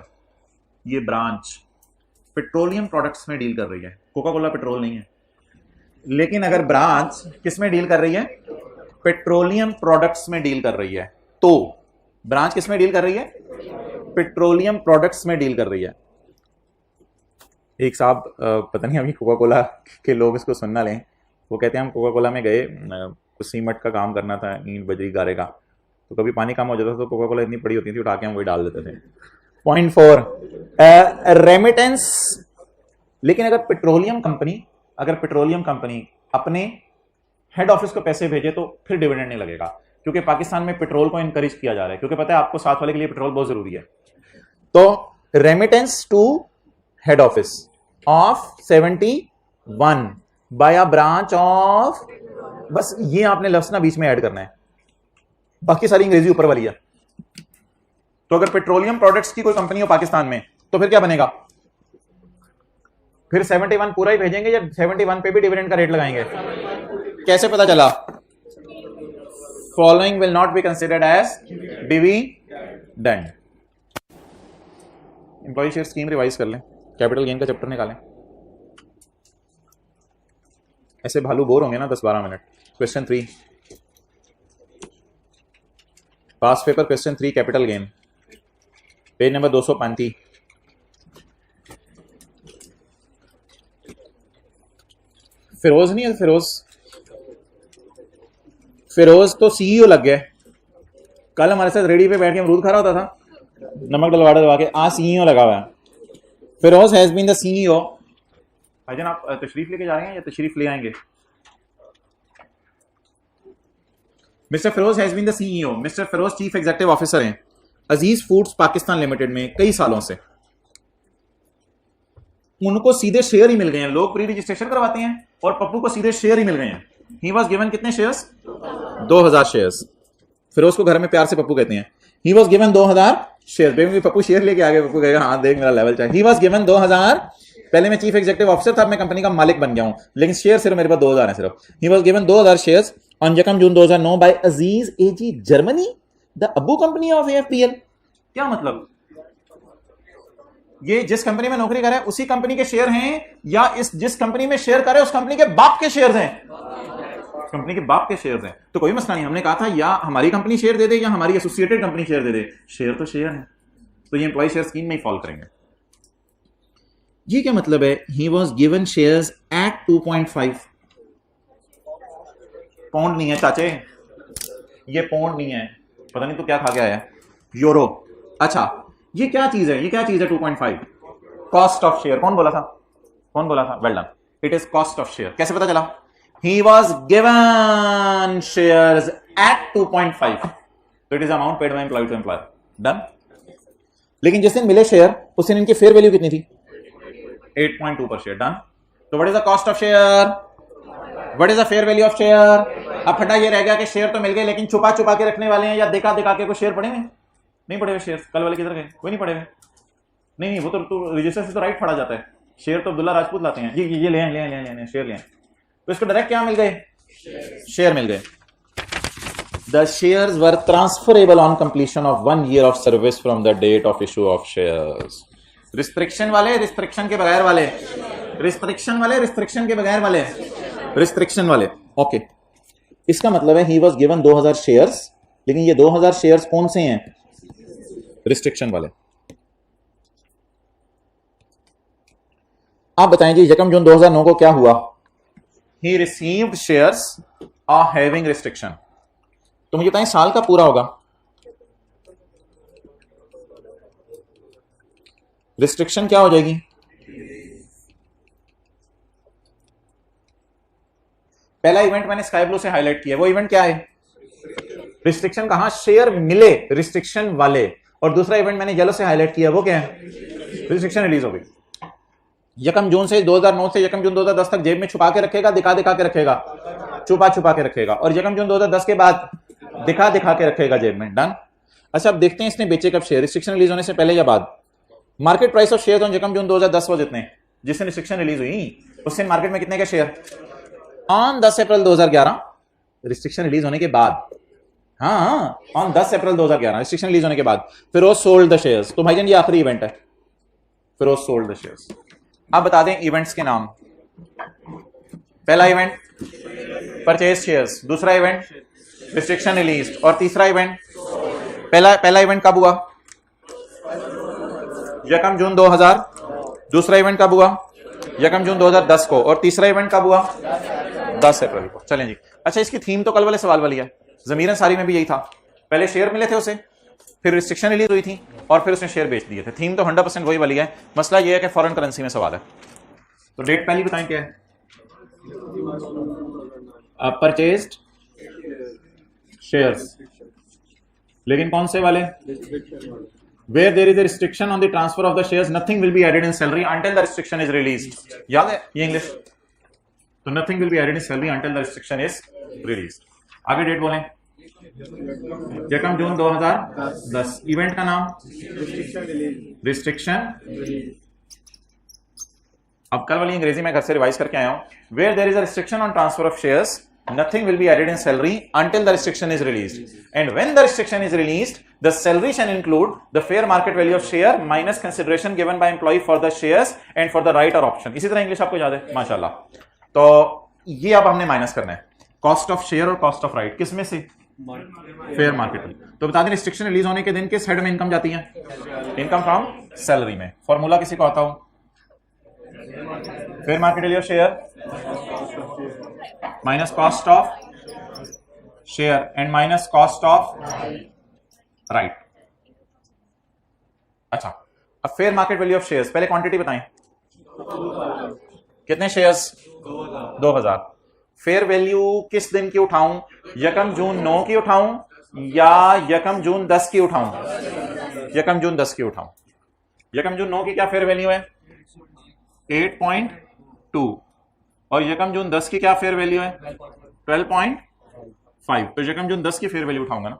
ये ब्रांच पेट्रोलियम प्रोडक्ट्स में डील कर रही है, कोका कोला पेट्रोल नहीं है, लेकिन अगर ब्रांच किस में डील कर रही है? पेट्रोलियम प्रोडक्ट्स में डील कर रही है, तो ब्रांच किस में डील कर रही है? पेट्रोलियम प्रोडक्ट्स में डील कर रही है। एक साहब, पता नहीं अभी कोका कोला के लोग इसको सुनना लें, वो कहते हैं हम कोका कोला में गए, कुछ सीमेंट का काम करना था, ईंट बजरी गारे का, तो कभी पानी कम हो जाता था तो कोका कोला इतनी पड़ी होती थी, उठा के हम वही डाल देते थे। Point 4 remittance. लेकिन अगर पेट्रोलियम कंपनी अपने हेड ऑफिस को पैसे भेजे तो फिर डिविडेंड नहीं लगेगा, क्योंकि पाकिस्तान में पेट्रोल को इनकरेज किया जा रहा है, क्योंकि पता है आपको साथ वाले के लिए पेट्रोल बहुत जरूरी है। तो remittance to head office of 71 by a branch of, बस ये आपने लफ्ज ना बीच में ऐड करना है, बाकी सारी अंग्रेजी ऊपर वाली है। तो अगर पेट्रोलियम प्रोडक्ट्स की कोई कंपनी हो पाकिस्तान में, तो फिर क्या बनेगा? फिर 71 पूरा ही भेजेंगे या 71 पे भी डिविडेंड का रेट लगाएंगे? कैसे पता चला? Following will not be considered as dividend. Employee share scheme revise कर लें, कैपिटल गेन का चैप्टर निकालें। ऐसे भालू बोर होंगे ना 10-12 minute. Question 3, pass paper question 3, capital gain, page number 235। Firoz नहीं है, फिरोज तो सीईओ लग गया। कल हमारे साथ रेडी पे बैठ के अमरूद खा रहा होता था, नमक डलवा डलवा के, आज सीईओ लगा हुआ है। Firoz has been the CEO. भाईजान आप तशरीफ लेके जा रहे हैं या तशरीफ ले आएंगे? Mister Firoz has been the CEO. Mister Firoz chief executive officer हैं अजीज फूड्स पाकिस्तान लिमिटेड में कई सालों से। उनको सीधे शेयर ही मिल गए हैं, लोग प्री रजिस्ट्रेशन करवाते हैं और पप्पू को सीधे शेयर ही मिल गए हैं। ही वॉज गिवन कितने शेयर्स? 2000 शेयर्स। फिरोज को घर में प्यार से पप्पू कहते हैं। ही was given 2000 share. Pappu share लेके आ गए, पप्पू कहेगा हाँ देख मेरा लेवल चाहिए। ही वॉज गिवन 2000। पहले मैं चीफ एग्जीक्यूटिव ऑफिसर था, मैं कंपनी का मालिक बन गया हूं, लेकिन शेयर सिर्फ मेरे पास 2000 है सिर्फ। He was given 2000 shares on यकम June 2009 by Aziz AG Germany, the अबू कंपनी ऑफ एएफपीएल। क्या मतलब? ये जिस कंपनी में नौकरी कर रहा है उसी कंपनी के शेयर हैं, या इस जिस कंपनी में शेयर कर रहे हैं उस कंपनी के बाप के शेयर हैं? कंपनी के बाप के शेयर हैं। तो कोई मसला नहीं, हमने कहा था या हमारी कंपनी शेयर दे दे या हमारी एसोसिएटेड कंपनी शेयर दे दे, शेयर तो शेयर है, तो ये एम्प्लॉय शेयर स्कीम में ही फॉल करेंगे। ये क्या मतलब है? He was given shares at 2.5। Pound नहीं है चाचे, ये पौंड नहीं है, पता नहीं तो क्या खा के आया, यूरो। अच्छा ये क्या चीज है? ये क्या चीज है 2.5? Cost of share. कौन बोला था? कौन बोला था? Well done, it is cost of share. कैसे पता चला? He was given shares at 2.5, तो it is amount paid by employee to employer. Done. लेकिन जिस दिन मिले शेयर उस दिन इनकी फेयर वैल्यू कितनी थी? 8.2 पर शेयर। डन। तो what is the cost of share? What is the fair value of share? अब फटा ये रह गया कि शेयर तो मिल गए लेकिन छुपा छुपा के रखने वाले हैं या दिखा दिखा के कोई शेयर पड़े हुए? नहीं पड़े हुए शेयर। कल वाले किधर गए? कोई नहीं पड़े हुए। नहीं वो तो रजिस्टर से तो राइट फटा जाता है। शेयर तो अब्दुल्ला राजपूत लाते हैं। ये ले आए शेयर ले आए, तो इसको डायरेक्ट क्या मिल गए? शेयर मिल गए। The shares were transferable on completion of 1 year of service from the date of issue of shares. Restriction वाले, रिस्ट्रिक्शन के बगैर वाले, रिस्ट्रिक्शन वाले, रिस्ट्रिक्शन के बगैर वाले, रिस्ट्रिक्शन वाले। ओके, इसका मतलब है ही वॉज गिवन 2000 शेयर्स, लेकिन ये 2000 शेयर्स कौन से हैं? रिस्ट्रिक्शन वाले। आप बताएं जी, यकम जून 2009 को क्या हुआ? He received shares are having restriction. तो मुझे बताएं साल का पूरा होगा, रिस्ट्रिक्शन क्या हो जाएगी? पहला इवेंट मैंने स्काई ब्लू से हाईलाइट किया, वो इवेंट क्या है? रिस्ट्रिक्शन। कहां? शेयर मिले रिस्ट्रिक्शन वाले। और दूसरा इवेंट मैंने येलो से हाईलाइट किया, वो क्या है? रिस्ट्रिक्शन रिलीज हो गई। यकम जून से 2009 से यकम जून 2010 तक जेब में छुपा के रखेगा, दिखा दिखा के रखेगा, छुपा छुपा के रखेगा, और यकम जून 2010 के बाद दिखा दिखा के रखेगा जेब में। डन। अच्छा अब देखते हैं इसने बेचे कब शेयर, रिस्ट्रिक्शन रिलीज होने से पहले या बाद? Market price of share on यकम जून 2010 वो जितने जिससे रिस्ट्रिक्शन रिलीज हुई उससे मार्केट में कितने के share? On 10 April 2011 restriction release होने के बाद। हाँ, ऑन 10 अप्रैल 2011 रिस्ट्रिक्शन रिलीज होने के बाद फिरोज सोल्ड द शेयर्स। तो भाईजान ये आखिरी इवेंट है, फिरोज सोल्ड द शेयर्स। आप बता दें इवेंट्स के नाम। पहला इवेंट परचेज शेयर्स, दूसरा इवेंट रिस्ट्रिक्शन रिलीज, और तीसरा इवेंट पहला इवेंट कब हुआ? यकम जून 2000। दूसरा इवेंट कब हुआ? यकम जून 2010 को, और तीसरा इवेंट कब हुआ? 10 अप्रैल को। चलें जी। अच्छा इसकी थीम तो कल वाले सवाल वाली है, ज़मीरन सारी में भी यही था। पहले शेयर मिले थे उसे, फिर रिस्ट्रिक्शन रिलीज हुई थी, और फिर उसने शेयर बेच दिए थे। थीम तो 100% वही वाली है। मसला यह है कि फॉरेन करेंसी में सवाल है। तो डेट पहली बताएं क्या है? परचेज्ड शेयर्स, लेकिन कौन से वाले? Where there is a restriction on the transfer of the shares, nothing will be added in salary until the restriction is released. याद है ये इंग्लिश? तो nothing will be added in salary until the restriction is released. आगे date बोलें। यकम जून 2010। Event का नाम? Restriction. अब कल वाली अंग्रेजी में घर से रिवाइज करके आया हूं। Where there is a restriction on transfer of shares, nothing will be added in salary until the restriction is released. And when the restriction is released, the salary shall include the fair market value of share minus consideration given by employee for the shares and for the right or option. इसी तरह English आपको याद है माशाल्लाह। तो ये अब हमने माइनस करना है, कॉस्ट ऑफ शेयर और कॉस्ट ऑफ राइट। किसमें से? Fair market. तो बता दें रिस्ट्रिक्शन रिलीज होने के दिन किस हेड में इनकम जाती है? इनकम फ्रॉम सैलरी में। फॉर्मूला किसी को आता हो? Fair market value of share minus cost of share and minus cost of right. अच्छा, अब fair market value of shares, पहले क्वांटिटी बताएं। कितने शेयर्स? 2000। फेयर वैल्यू किस दिन की उठाऊं? यकम जून 9 की उठाऊं या यकम जून 10 की उठाऊं? यकम जून 10 की उठाऊं। यकम जून 9 की क्या फेयर वैल्यू है? 8.2 और यकम जून 10 की क्या फेयर वैल्यू है? 12.5। तो यकम जून 10 की फेयर वैल्यू उठाऊंगा ना।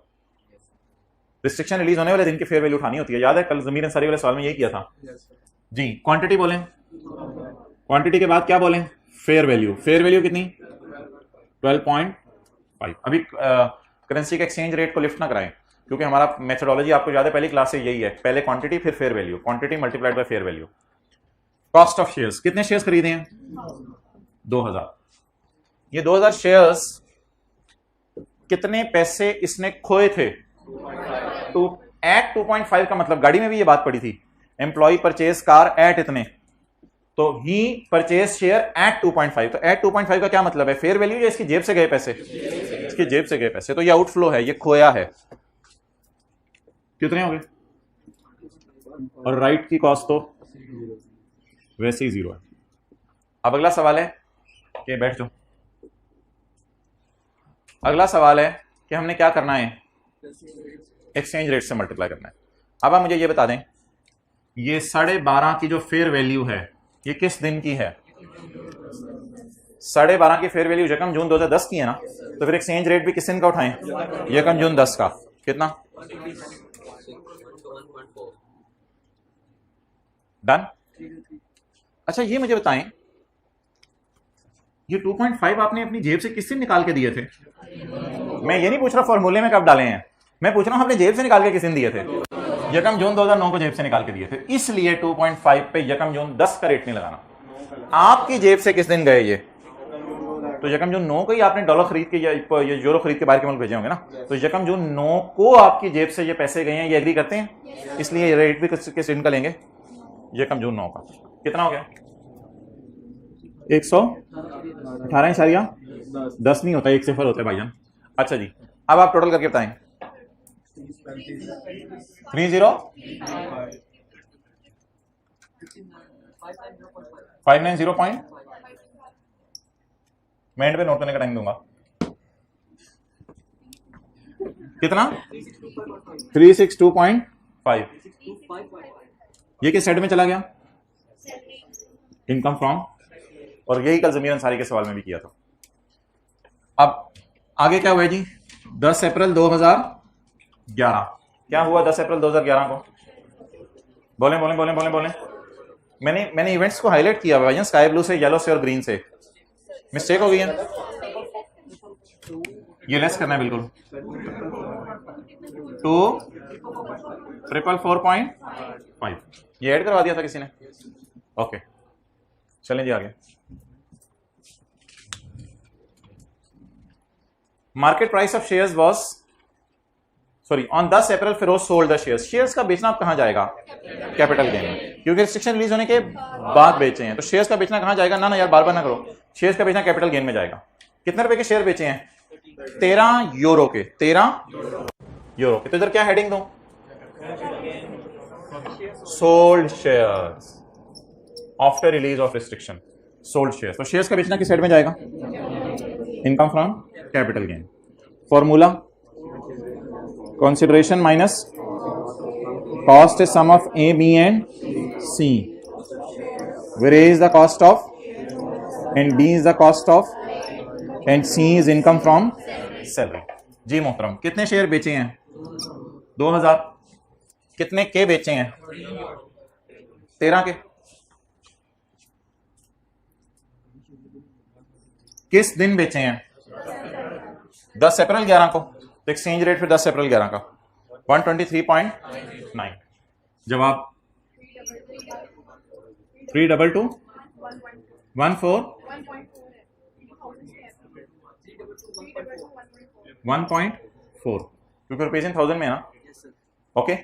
रिस्ट्रिक्शन रिलीज होने वाले दिन की फेयर वैल्यू उठानी होती है, याद है कल जमीर अंसारी वाले सवाल में यही किया था जी। क्वांटिटी बोलें, क्वांटिटी के बाद क्या बोलें? Fair value. फेयर वैल्यू कितनी? 12.5। अभी करेंसी के एक्सचेंज रेट को लिफ्ट ना कराएं, क्योंकि हमारा मेथोडोलॉजी आपको याद है पहली क्लास से यही है, पहले क्वांटिटी फिर fair value, quantity multiplied by fair value. Cost of shares, कितने शेयर्स खरीदे हैं? 2000। ये 2000 शेयर्स कितने पैसे इसने खोए थे? एट 2.5 का मतलब गाड़ी में भी ये बात पड़ी थी, एम्प्लॉय परचेज कार एट इतने, तो ही परचेज शेयर एट 2.5। तो एट 2.5 का क्या मतलब है? फेयर वैल्यू या इसकी जेब से गए पैसे? इसकी जेब से गए पैसे, तो ये आउटफ्लो है, ये खोया है। कितने हो गए? और राइट की कॉस्ट तो वैसे ही 0 है। अब अगला सवाल है कि बैठ जाओ, अगला सवाल है कि हमने क्या करना है? एक्सचेंज रेट से मल्टीप्लाई करना है। अब आप मुझे ये बता दें, ये 12.5 की जो फेयर वैल्यू है ये किस दिन की है? 12.5 की फेयर वैल्यू यकम जून 2010 की है ना, तो फिर एक्सचेंज रेट भी किस दिन का उठाएं? यकम जून 10 का। कितना? डन। अच्छा, ये मुझे बताएं, ये 2.5 आपने अपनी जेब से किस दिन निकाल के दिए थे? मैं ये नहीं पूछ रहा फॉर्मूले में कब डाले हैं, मैं पूछ रहा हूं अपने जेब से निकाल के किस दिन दिए थे? यकम जून 2009 को जेब से निकाल के दिए थे, इसलिए 2.5 पे यकम जून 10 का रेट नहीं लगाना। आपकी जेब से किस दिन गए ये? तो यकम जून 9 को ही आपने डॉलर खरीद के या ये यूरो खरीद के बाहर के मुल्क भेजे होंगे ना, तो यकम जून 9 को आपकी जेब से ये पैसे गए हैं, ये एग्री करते हैं, इसलिए ये रेट भी किस दिन का लेंगे? यकम जून 9 का। कितना हो गया? 118.10 नहीं होता, 1 सिफर होता है भाईजान। अच्छा जी, अब आप टोटल करके बताएं। 590.5। मैं एंड पे नोट करने का टाइम दूंगा। कितना? 362.5। ये किस सेट में चला गया? इनकम फ्रॉम, और यही कल जमीर अंसारी के सवाल में भी किया था। अब आगे क्या हुआ जी? 10 अप्रैल 2011। क्या हुआ 10 अप्रैल 2011 को? बोलें बोलें बोलें बोलें बोलें। मैंने इवेंट्स को हाईलाइट किया भाई, स्काई ब्लू से, येलो से और ग्रीन से। मिस्टेक हो गई है, ये लेस करना है बिल्कुल। 2,444.5 ये ऐड करवा दिया था किसी ने? ओके, चलें जी आगे। Market price of shares was, sorry, on 10 April Firoz sold the shares. Shares का बेचना आप कहां जाएगा? कैपिटल गेन में, क्योंकि रिस्ट्रिक्शन रिलीज होने के बाद बेचे हैं, तो शेयर्स का बेचना कहां जाएगा? ना यार, बार बार ना करो। शेयर्स का बेचना कैपिटल गेन में जाएगा। कितने रुपए के शेयर बेचे हैं? 13 यूरो के। 13 यूरो के। तो इधर क्या हेडिंग दूं? Sold shares after release of restriction. Sold shares. तो शेयर्स का बेचना किस साइड में जाएगा? Income from capital gain. Formula consideration minus cost is sum of A, B and C, where A is the cost of and B is the cost of and C is income from salary। जी मोहतरम, कितने share बेचे हैं? 2000। कितने के बेचे हैं? 13 के। किस दिन बेचे हैं? 10 अप्रैल 11 को। तो एक्सचेंज रेट फिर 10 अप्रैल 11 का 123.9। जवाब 322 14 1.4, क्योंकि रुपीज इन 1000 में है ना। ओके,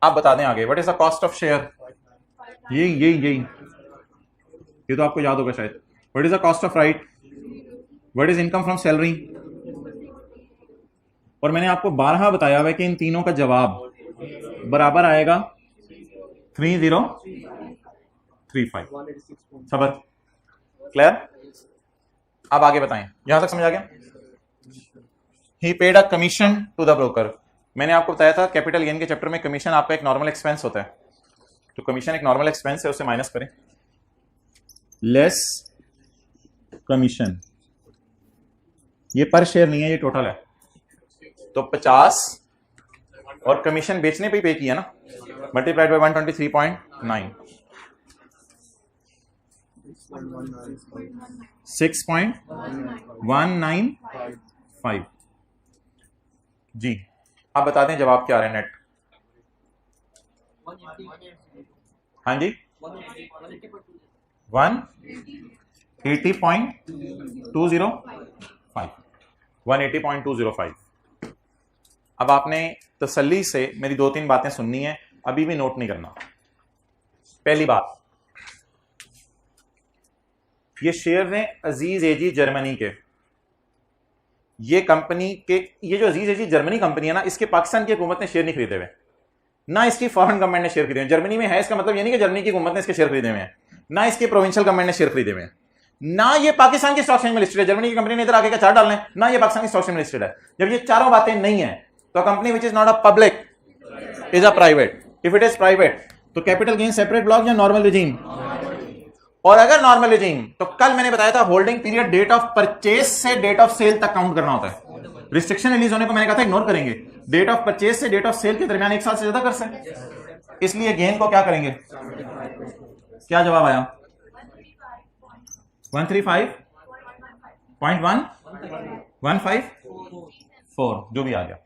आप बता दें आगे, what is the cost of share? यही ये तो आपको याद होगा शायद। What is the cost of right? What is income from salary? और मैंने आपको 12 बताया हुआ है कि इन तीनों का जवाब बराबर आएगा 3035। सबर क्लियर? अब आगे बताएं, यहां तक समझ आ गया? He paid a commission to the broker. मैंने आपको बताया था कैपिटल गेन के चैप्टर में कमीशन आपका एक नॉर्मल एक्सपेंस होता है, तो कमीशन एक नॉर्मल एक्सपेंस है, उसे माइनस करें, लेस कमीशन। ये पर शेयर नहीं है, ये टोटल है, तो 50 और कमीशन बेचने पे ही पे किया ना, मल्टीप्लाइड बाय 123.9, 6.195 जी। आप बता दें जवाब क्या आ रहे हैं नेट? हाँ जी, 180.205, 180.205। अब आपने तसल्ली से मेरी 2-3 बातें सुननी है, अभी भी नोट नहीं करना। पहली बात, ये शेयर हैं अजीज एजी जर्मनी के। ये कंपनी के, ये जो अजीज एजी जर्मनी कंपनी है ना, इसके पाकिस्तान की हुकूमत ने शेयर नहीं खरीदे हुए, ना इसकी फॉरेन गवर्नमेंट ने शेयर खरीदे हुए। जर्मनी में है, इसका मतलब ये नहीं कि जर्मनी की हुकूमत ने इसके शेयर खरीदे हुए हैं, ना इसके प्रोविंशियल गवर्नमेंट ने शेयर खरीदे हुए हैं, ना ये पाकिस्तान की स्टॉक एक्सचेंज में लिस्टेड है, जर्मनी की कंपनी ने इधर आगे का चार्ट डालना है, ना ये पाकिस्तान की स्टॉक एक्सचेंज में लिस्टेड है। जब ये चारों बातें नहीं है तो company which is not a public is a private. If it is private तो कैपिटल गेन सेपरेट ब्लॉक या नॉर्मल रिजीम? और अगर नॉर्मल रिजीम तो कल मैंने बताया था holding period date of purchase से डेट ऑफ सेल तक काउंट करना होता है। रिस्ट्रिक्शन रिलीज होने को मैंने कहा था इग्नोर करेंगे, डेट ऑफ परचेज से डेट ऑफ सेल के दरमियान 1 साल से ज्यादा कर सकते, इसलिए गेन को क्या करेंगे? क्या जवाब आया? 135.154 जो भी आ गया।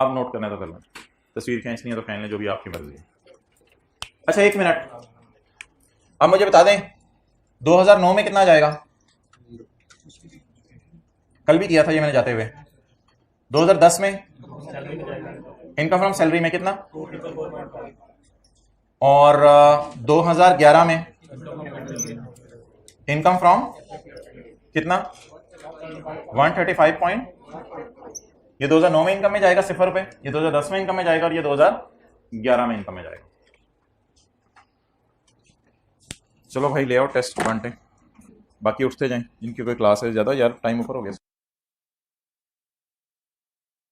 अब नोट करना तो कर लो, तस्वीर खींचनी है तो खींच लें, जो भी आपकी मर्जी है। अच्छा 1 मिनट, अब मुझे बता दें 2009 में कितना जाएगा? कल भी किया था ये मैंने जाते हुए। 2010 में इनकम फ्रॉम सैलरी में कितना? और 2011 में इनकम फ्रॉम कितना? 135 पॉइंट। ये 2009 में इनकम में जाएगा 0 रुपए, ये 2010 में इनकम में जाएगा और ये 2011 में इनकम में जाएगा। चलो भाई ले आओ टेस्ट बांटे, बाकी उठते जाएं, इनकी कोई क्लास है ज्यादा यार, टाइम ऊपर हो गया।